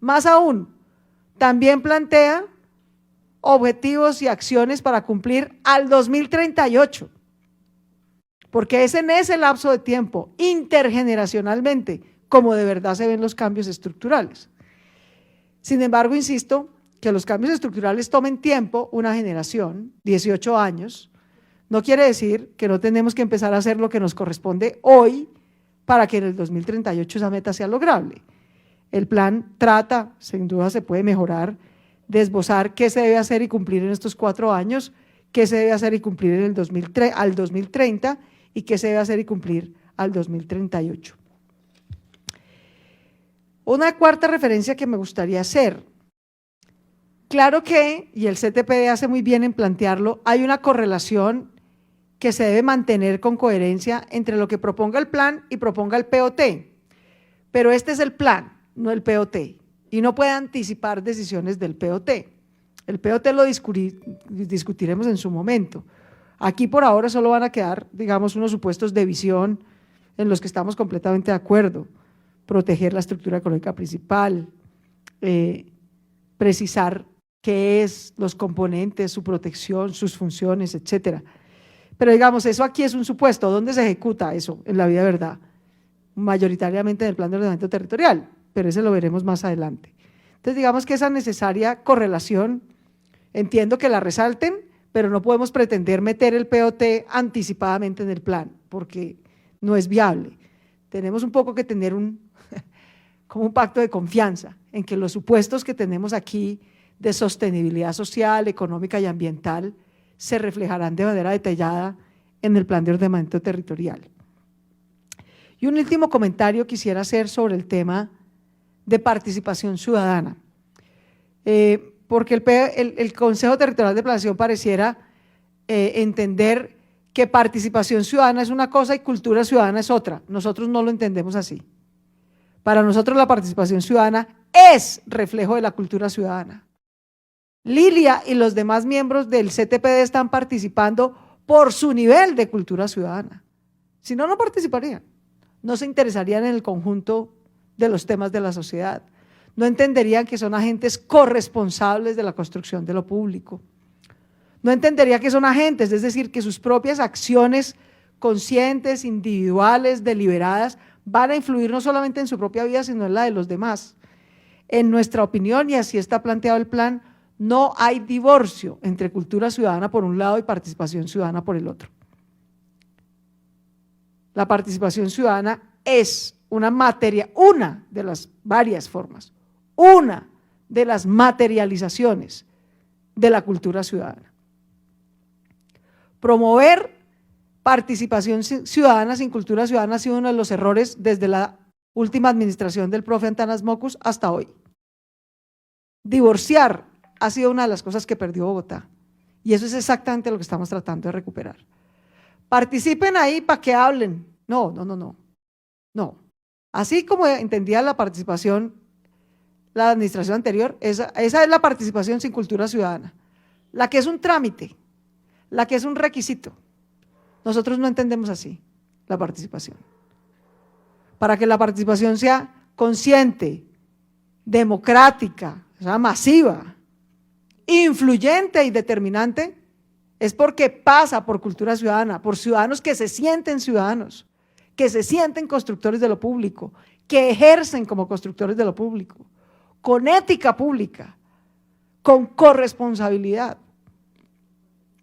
Más aún, también plantea objetivos y acciones para cumplir al 2038, porque es en ese lapso de tiempo, intergeneracionalmente, como de verdad se ven los cambios estructurales. Sin embargo, insisto, que los cambios estructurales tomen tiempo, una generación, 18 años, no quiere decir que no tenemos que empezar a hacer lo que nos corresponde hoy para que en el 2038 esa meta sea lograble. El plan trata, sin duda se puede mejorar, de esbozar qué se debe hacer y cumplir en estos 4 años, qué se debe hacer y cumplir en el al 2030 y qué se debe hacer y cumplir al 2038. Una cuarta referencia que me gustaría hacer. Claro que, y el CTPD hace muy bien en plantearlo, hay una correlación que se debe mantener con coherencia entre lo que proponga el plan y proponga el POT, pero este es el plan, no el POT, y no puede anticipar decisiones del POT. El POT lo discutiremos en su momento. Aquí por ahora solo van a quedar, digamos, unos supuestos de visión en los que estamos completamente de acuerdo: proteger la estructura económica principal, precisar qué es los componentes, su protección, sus funciones, etcétera. Pero digamos, eso aquí es un supuesto. ¿Dónde se ejecuta eso en la vida de verdad? Mayoritariamente en el plan de ordenamiento territorial, pero ese lo veremos más adelante. Entonces, digamos que esa necesaria correlación, entiendo que la resalten, pero no podemos pretender meter el POT anticipadamente en el plan, porque no es viable. Tenemos un poco que tener como un pacto de confianza en que los supuestos que tenemos aquí de sostenibilidad social, económica y ambiental se reflejarán de manera detallada en el plan de ordenamiento territorial. Y un último comentario quisiera hacer sobre el tema de participación ciudadana, porque el Consejo Territorial de Planeación pareciera entender que participación ciudadana es una cosa y cultura ciudadana es otra. Nosotros no lo entendemos así. Para nosotros la participación ciudadana es reflejo de la cultura ciudadana. Lilia y los demás miembros del CTPD están participando por su nivel de cultura ciudadana. Si no, no participarían. No se interesarían en el conjunto de los temas de la sociedad. No entenderían que son agentes corresponsables de la construcción de lo público. No entendería que son agentes, es decir, que sus propias acciones conscientes, individuales, deliberadas, van a influir no solamente en su propia vida, sino en la de los demás. En nuestra opinión, y así está planteado el plan, no hay divorcio entre cultura ciudadana por un lado y participación ciudadana por el otro. La participación ciudadana es una de las varias formas, una de las materializaciones de la cultura ciudadana. Promover participación ciudadana sin cultura ciudadana ha sido uno de los errores desde la última administración del profe Antanas Mockus hasta hoy. Divorciar ha sido una de las cosas que perdió Bogotá, y eso es exactamente lo que estamos tratando de recuperar. Participen ahí para que hablen. No. Así como entendía la participación la administración anterior, esa es la participación sin cultura ciudadana, la que es un trámite, la que es un requisito. Nosotros no entendemos así la participación. Para que la participación sea consciente, democrática, o sea, masiva, influyente y determinante, es porque pasa por cultura ciudadana, por ciudadanos que se sienten ciudadanos, que se sienten constructores de lo público, que ejercen como constructores de lo público, con ética pública, con corresponsabilidad,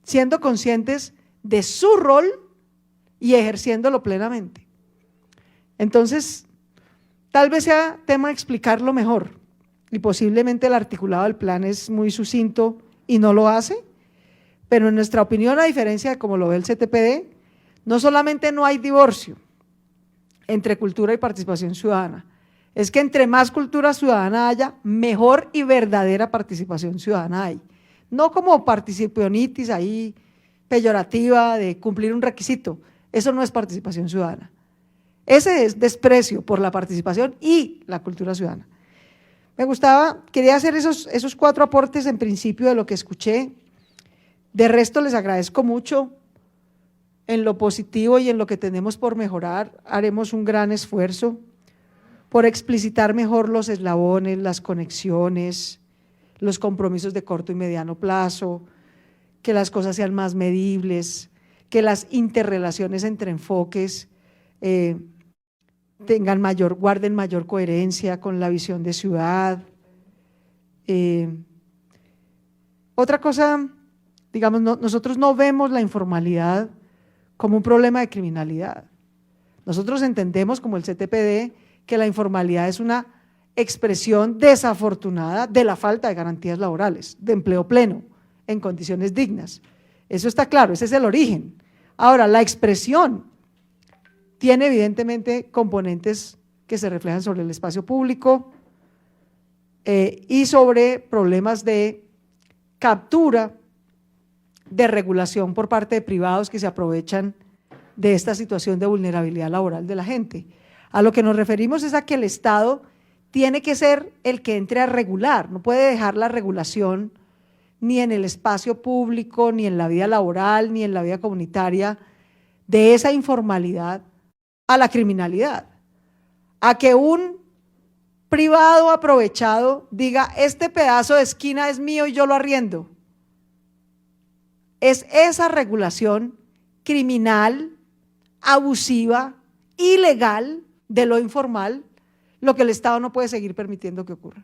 siendo conscientes de su rol y ejerciéndolo plenamente. Entonces, tal vez sea tema de explicarlo mejor, y posiblemente el articulado del plan es muy sucinto y no lo hace, pero en nuestra opinión, a diferencia de como lo ve el CTPD, no solamente no hay divorcio entre cultura y participación ciudadana, es que entre más cultura ciudadana haya, mejor y verdadera participación ciudadana hay. No como participionitis ahí peyorativa de cumplir un requisito, eso no es participación ciudadana. Ese es desprecio por la participación y la cultura ciudadana. Quería hacer esos 4 aportes en principio de lo que escuché. De resto les agradezco mucho. En lo positivo y en lo que tenemos por mejorar, haremos un gran esfuerzo por explicitar mejor los eslabones, las conexiones, los compromisos de corto y mediano plazo, que las cosas sean más medibles, que las interrelaciones entre enfoques guarden mayor coherencia con la visión de ciudad. Otra cosa, digamos, nosotros no vemos la informalidad como un problema de criminalidad. Nosotros entendemos como el CTPD que la informalidad es una expresión desafortunada de la falta de garantías laborales, de empleo pleno, en condiciones dignas. Eso está claro, ese es el origen. Ahora, la expresión tiene evidentemente componentes que se reflejan sobre el espacio público y sobre problemas de captura, de regulación por parte de privados que se aprovechan de esta situación de vulnerabilidad laboral de la gente. A lo que nos referimos es a que el Estado tiene que ser el que entre a regular, no puede dejar la regulación ni en el espacio público, ni en la vida laboral, ni en la vida comunitaria, de esa informalidad a la criminalidad, a que un privado aprovechado diga, este pedazo de esquina es mío y yo lo arriendo. Es esa regulación criminal, abusiva, ilegal de lo informal, lo que el Estado no puede seguir permitiendo que ocurra.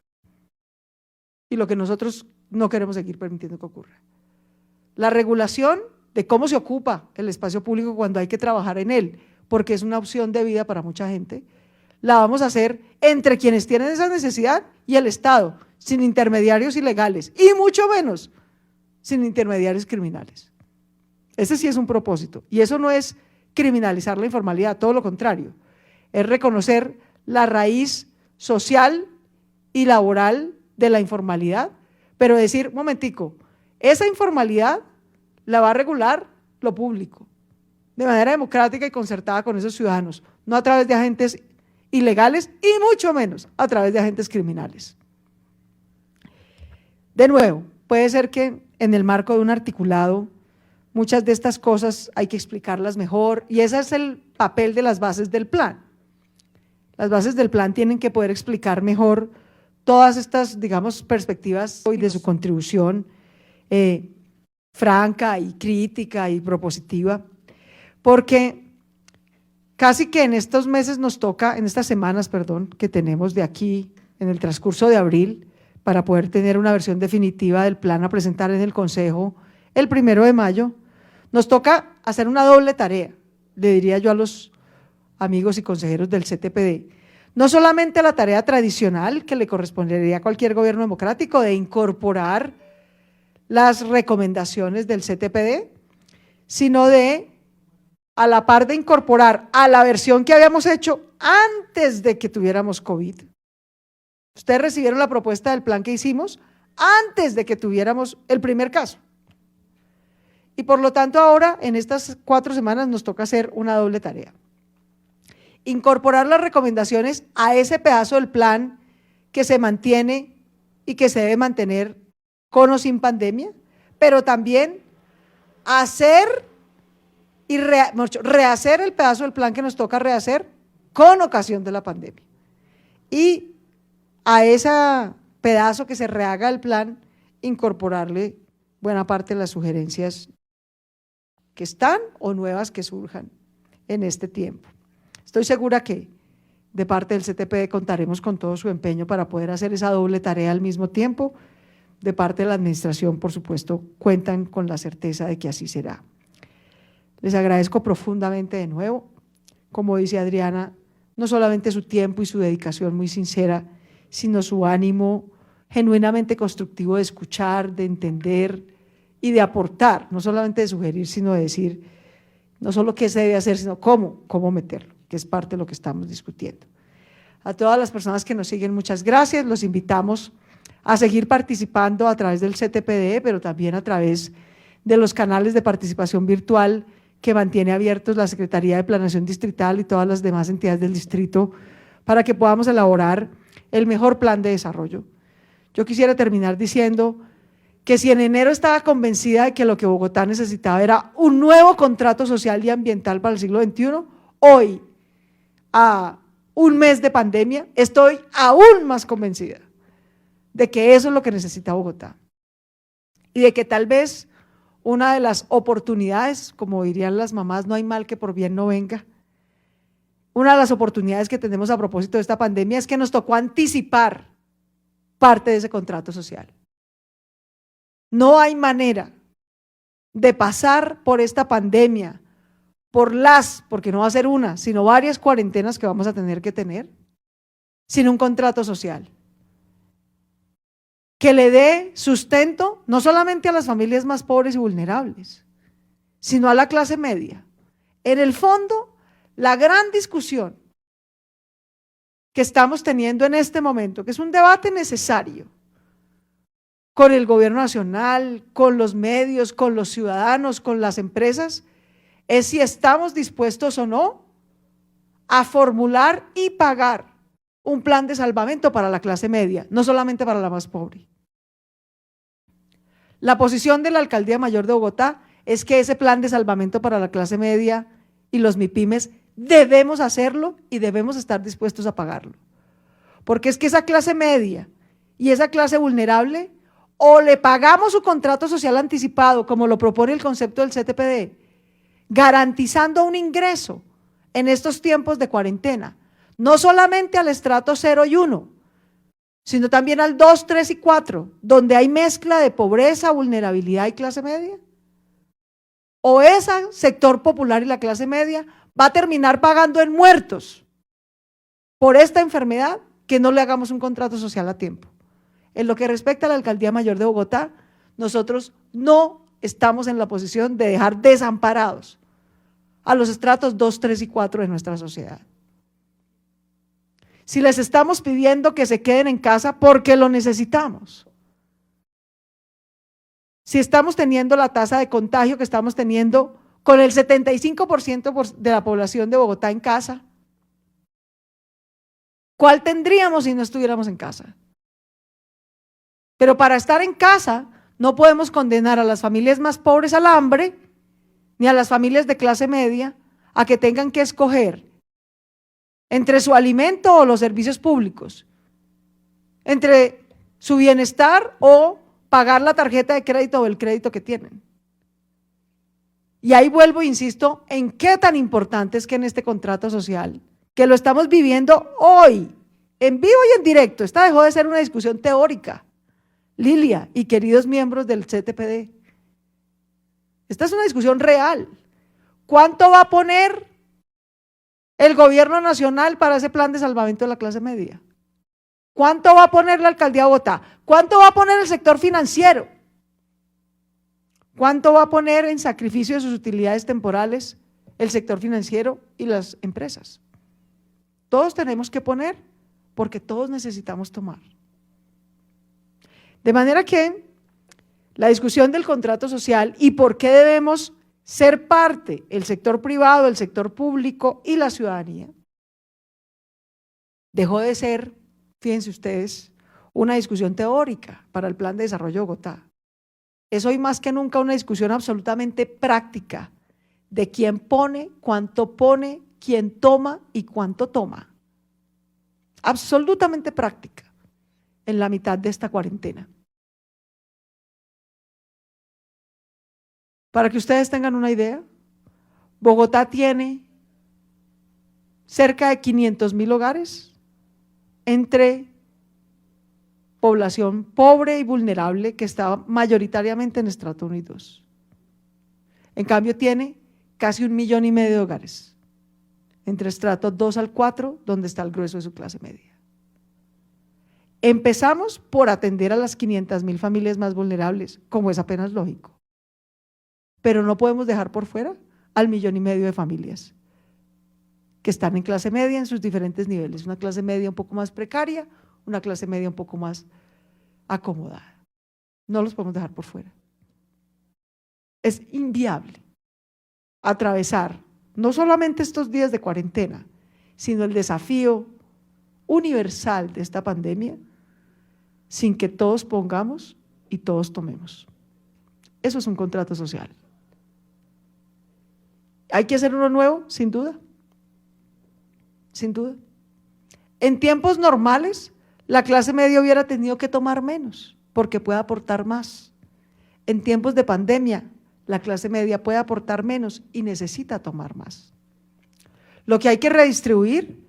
Y lo que nosotros no queremos seguir permitiendo que ocurra. La regulación de cómo se ocupa el espacio público cuando hay que trabajar en él, porque es una opción de vida para mucha gente, la vamos a hacer entre quienes tienen esa necesidad y el Estado, sin intermediarios ilegales, y mucho menos sin intermediarios criminales. Ese sí es un propósito. Y eso no es criminalizar la informalidad, todo lo contrario. Es reconocer la raíz social y laboral de la informalidad, pero decir, momentico, esa informalidad la va a regular lo público, de manera democrática y concertada con esos ciudadanos, no a través de agentes ilegales y mucho menos a través de agentes criminales. De nuevo, puede ser que en el marco de un articulado muchas de estas cosas hay que explicarlas mejor y ese es el papel de las bases del plan. Las bases del plan tienen que poder explicar mejor todas estas, digamos, perspectivas y de su contribución franca y crítica y propositiva, porque casi que en estos meses nos toca, en estas semanas, perdón, que tenemos de aquí en el transcurso de abril, para poder tener una versión definitiva del plan a presentar en el Consejo el 1 de mayo, nos toca hacer una doble tarea, le diría yo a los amigos y consejeros del CTPD. No solamente la tarea tradicional que le correspondería a cualquier gobierno democrático de incorporar las recomendaciones del CTPD, sino de, a la par de incorporar a la versión que habíamos hecho antes de que tuviéramos COVID. Ustedes recibieron la propuesta del plan que hicimos antes de que tuviéramos el primer caso. Y por lo tanto ahora, en estas 4 semanas, nos toca hacer una doble tarea. Incorporar las recomendaciones a ese pedazo del plan que se mantiene y que se debe mantener con o sin pandemia, pero también hacer y rehacer el pedazo del plan que nos toca rehacer con ocasión de la pandemia. Y a ese pedazo que se rehaga el plan, incorporarle buena parte de las sugerencias que están o nuevas que surjan en este tiempo. Estoy segura que de parte del CTPD contaremos con todo su empeño para poder hacer esa doble tarea al mismo tiempo. De parte de la administración, por supuesto, cuentan con la certeza de que así será. Les agradezco profundamente de nuevo, como dice Adriana, no solamente su tiempo y su dedicación muy sincera, sino su ánimo genuinamente constructivo de escuchar, de entender y de aportar, no solamente de sugerir, sino de decir, no solo qué se debe hacer, sino cómo meterlo, que es parte de lo que estamos discutiendo. A todas las personas que nos siguen, muchas gracias, los invitamos a seguir participando a través del CTPD, pero también a través de los canales de participación virtual que mantiene abiertos la Secretaría de Planeación Distrital y todas las demás entidades del distrito para que podamos elaborar el mejor plan de desarrollo. Yo quisiera terminar diciendo que si en enero estaba convencida de que lo que Bogotá necesitaba era un nuevo contrato social y ambiental para el siglo XXI, hoy, a un mes de pandemia, estoy aún más convencida de que eso es lo que necesita Bogotá y de que tal vez una de las oportunidades, como dirían las mamás, no hay mal que por bien no venga, una de las oportunidades que tenemos a propósito de esta pandemia es que nos tocó anticipar parte de ese contrato social. No hay manera de pasar por esta pandemia, porque no va a ser una, sino varias cuarentenas que vamos a tener que tener, sin un contrato social que le dé sustento no solamente a las familias más pobres y vulnerables, sino a la clase media. En el fondo, la gran discusión que estamos teniendo en este momento, que es un debate necesario con el gobierno nacional, con los medios, con los ciudadanos, con las empresas, es si estamos dispuestos o no a formular y pagar un plan de salvamento para la clase media, no solamente para la más pobre. La posición de la Alcaldía Mayor de Bogotá es que ese plan de salvamento para la clase media y los MIPYMES debemos hacerlo y debemos estar dispuestos a pagarlo. Porque es que esa clase media y esa clase vulnerable, o le pagamos su contrato social anticipado, como lo propone el concepto del CTPD, garantizando un ingreso en estos tiempos de cuarentena, no solamente al estrato 0 y 1, sino también al 2, 3 y 4, donde hay mezcla de pobreza, vulnerabilidad y clase media. O ese sector popular y la clase media va a terminar pagando en muertos por esta enfermedad que no le hagamos un contrato social a tiempo. En lo que respecta a la Alcaldía Mayor de Bogotá, nosotros no estamos en la posición de dejar desamparados a los estratos 2, 3 y 4 de nuestra sociedad. Si les estamos pidiendo que se queden en casa porque lo necesitamos, si estamos teniendo la tasa de contagio que estamos teniendo con el 75% de la población de Bogotá en casa, ¿cuál tendríamos si no estuviéramos en casa? Pero para estar en casa no podemos condenar a las familias más pobres al hambre, ni a las familias de clase media a que tengan que escoger entre su alimento o los servicios públicos, entre su bienestar o pagar la tarjeta de crédito o el crédito que tienen. Y ahí vuelvo, insisto, en qué tan importante es que en este contrato social, que lo estamos viviendo hoy, en vivo y en directo, esta dejó de ser una discusión teórica, Lilia y queridos miembros del CTPD. Esta es una discusión real. ¿Cuánto va a poner el gobierno nacional para ese plan de salvamento de la clase media? ¿Cuánto va a poner la alcaldía de Bogotá? ¿Cuánto va a poner el sector financiero? ¿Cuánto va a poner en sacrificio de sus utilidades temporales el sector financiero y las empresas? Todos tenemos que poner porque todos necesitamos tomar. De manera que la discusión del contrato social y por qué debemos ser parte, el sector privado, el sector público y la ciudadanía, dejó de ser, fíjense ustedes, una discusión teórica para el Plan de Desarrollo de Bogotá. Es hoy más que nunca una discusión absolutamente práctica de quién pone, cuánto pone, quién toma y cuánto toma. Absolutamente práctica en la mitad de esta cuarentena. Para que ustedes tengan una idea, Bogotá tiene cerca de 500.000 hogares entre población pobre y vulnerable que está mayoritariamente en estrato 1 y 2. En cambio tiene casi 1,5 millones de hogares entre estratos 2 al 4, donde está el grueso de su clase media. Empezamos por atender a las 500.000 familias más vulnerables, como es apenas lógico, pero no podemos dejar por fuera al 1,5 millones de familias que están en clase media en sus diferentes niveles, una clase media un poco más precaria, una clase media un poco más acomodada. No los podemos dejar por fuera. Es inviable atravesar no solamente estos días de cuarentena, sino el desafío universal de esta pandemia sin que todos pongamos y todos tomemos. Eso es un contrato social. ¿Hay que hacer uno nuevo? Sin duda. Sin duda. En tiempos normales, la clase media hubiera tenido que tomar menos, porque puede aportar más. En tiempos de pandemia, la clase media puede aportar menos y necesita tomar más. Lo que hay que redistribuir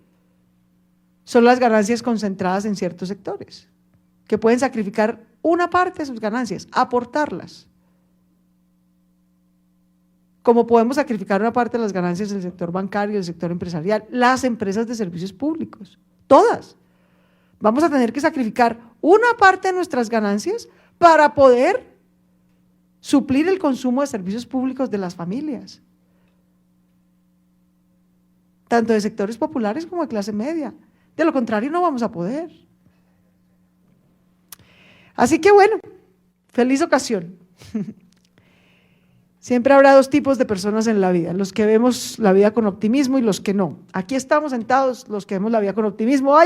son las ganancias concentradas en ciertos sectores, que pueden sacrificar una parte de sus ganancias, aportarlas. Como podemos sacrificar una parte de las ganancias del sector bancario, del sector empresarial, las empresas de servicios públicos, todas. Vamos a tener que sacrificar una parte de nuestras ganancias para poder suplir el consumo de servicios públicos de las familias, tanto de sectores populares como de clase media. De lo contrario, no vamos a poder. Así que bueno, feliz ocasión. Siempre habrá dos tipos de personas en la vida, los que vemos la vida con optimismo y los que no. Aquí estamos sentados los que vemos la vida con optimismo,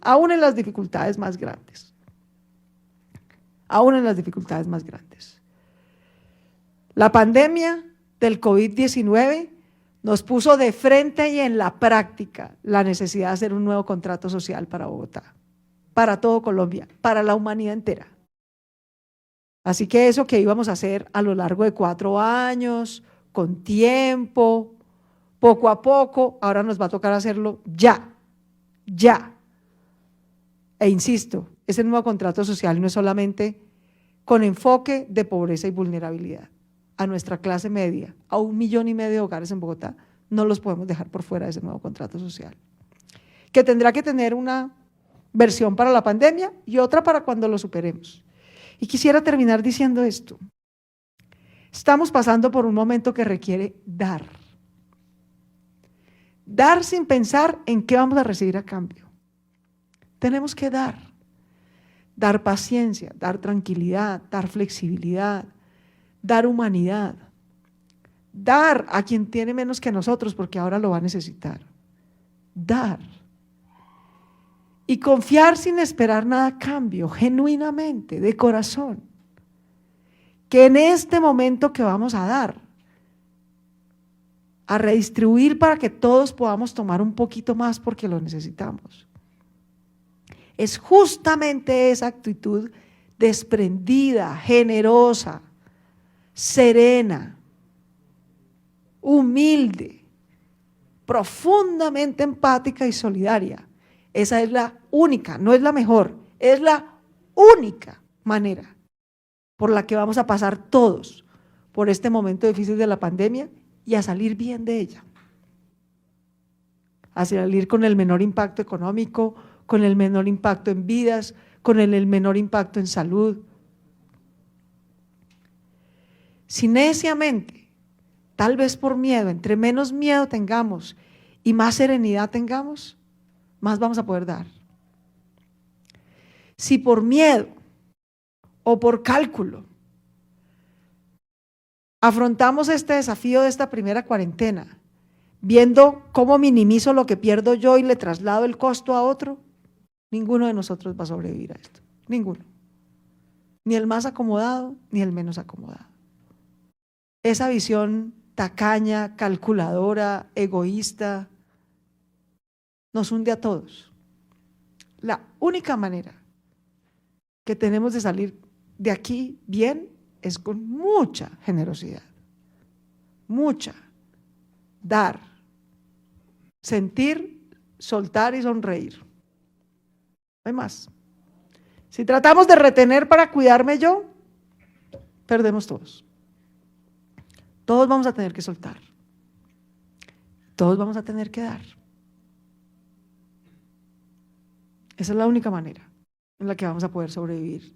aún en las dificultades más grandes. Aún en las dificultades más grandes. La pandemia del COVID-19 nos puso de frente y en la práctica la necesidad de hacer un nuevo contrato social para Bogotá, para todo Colombia, para la humanidad entera. Así que eso que íbamos a hacer a lo largo de 4 años, con tiempo, poco a poco, ahora nos va a tocar hacerlo ya. E insisto, ese nuevo contrato social no es solamente con enfoque de pobreza y vulnerabilidad. A nuestra clase media, a 1,5 millones de hogares en Bogotá, no los podemos dejar por fuera de ese nuevo contrato social, que tendrá que tener una versión para la pandemia y otra para cuando lo superemos. Y quisiera terminar diciendo esto. Estamos pasando por un momento que requiere dar. Dar sin pensar en qué vamos a recibir a cambio. Tenemos que dar. Dar paciencia, dar tranquilidad, dar flexibilidad, dar humanidad. Dar a quien tiene menos que nosotros porque ahora lo va a necesitar. Dar. Y confiar sin esperar nada a cambio, genuinamente, de corazón. Que en este momento que vamos a dar, a redistribuir para que todos podamos tomar un poquito más porque lo necesitamos. Es justamente esa actitud desprendida, generosa, serena, humilde, profundamente empática y solidaria. Esa es la única, no es la mejor, es la única manera por la que vamos a pasar todos por este momento difícil de la pandemia y a salir bien de ella. A salir con el menor impacto económico, con el menor impacto en vidas, con el menor impacto en salud. Si neciamente, tal vez por miedo, entre menos miedo tengamos y más serenidad tengamos, más vamos a poder dar. Si por miedo o por cálculo afrontamos este desafío de esta primera cuarentena, viendo cómo minimizo lo que pierdo yo y le traslado el costo a otro, ninguno de nosotros va a sobrevivir a esto, ninguno. Ni el más acomodado, ni el menos acomodado. Esa visión tacaña, calculadora, egoísta, nos hunde a todos. La única manera que tenemos de salir de aquí bien es con mucha generosidad, mucha, dar, sentir, soltar y sonreír. No hay más. Si tratamos de retener para cuidarme yo, perdemos todos. Todos vamos a tener que soltar. Todos vamos a tener que dar. Esa es la única manera en la que vamos a poder sobrevivir.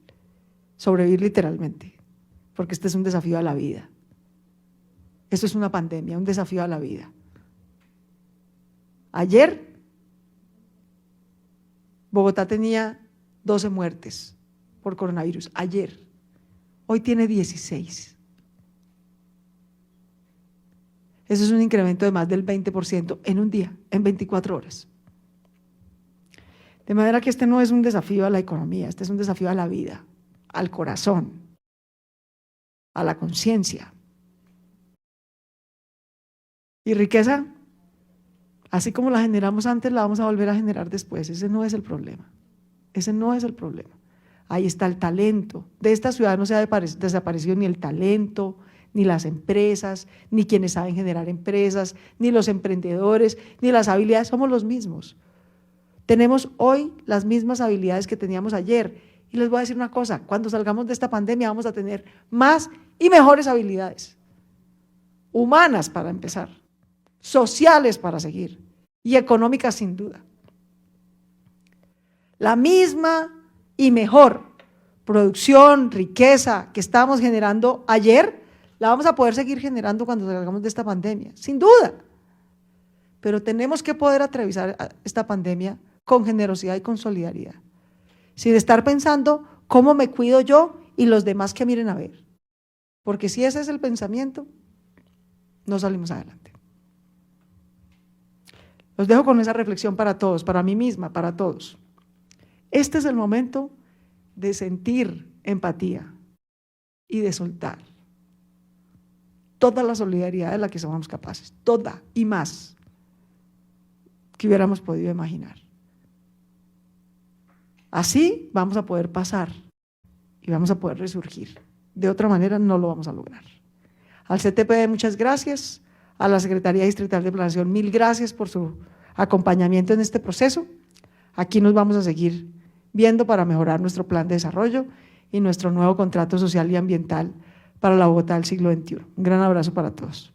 Sobrevivir literalmente, porque este es un desafío a la vida. Esto es una pandemia, un desafío a la vida. Ayer, Bogotá tenía 12 muertes por coronavirus. Ayer. Hoy tiene 16. Eso es un incremento de más del 20% en un día, en 24 horas. De manera que este no es un desafío a la economía, este es un desafío a la vida, al corazón, a la conciencia. Y riqueza, así como la generamos antes, la vamos a volver a generar después. Ese no es el problema. Ese no es el problema. Ahí está el talento. De esta ciudad no se ha desaparecido ni el talento, ni las empresas, ni quienes saben generar empresas, ni los emprendedores, ni las habilidades. Somos los mismos. Tenemos hoy las mismas habilidades que teníamos ayer. Y les voy a decir una cosa, cuando salgamos de esta pandemia vamos a tener más y mejores habilidades. Humanas para empezar, sociales para seguir y económicas sin duda. La misma y mejor producción, riqueza que estábamos generando ayer, la vamos a poder seguir generando cuando salgamos de esta pandemia, sin duda. Pero tenemos que poder atravesar esta pandemia con generosidad y con solidaridad, sin estar pensando cómo me cuido yo y los demás que miren a ver. Porque si ese es el pensamiento, no salimos adelante. Los dejo con esa reflexión para todos, para mí misma, para todos. Este es el momento de sentir empatía y de soltar toda la solidaridad de la que somos capaces, toda y más que hubiéramos podido imaginar. Así vamos a poder pasar y vamos a poder resurgir. De otra manera no lo vamos a lograr. Al CTPD muchas gracias, a la Secretaría Distrital de Planeación 1000 gracias por su acompañamiento en este proceso. Aquí nos vamos a seguir viendo para mejorar nuestro plan de desarrollo y nuestro nuevo contrato social y ambiental para la Bogotá del siglo XXI. Un gran abrazo para todos.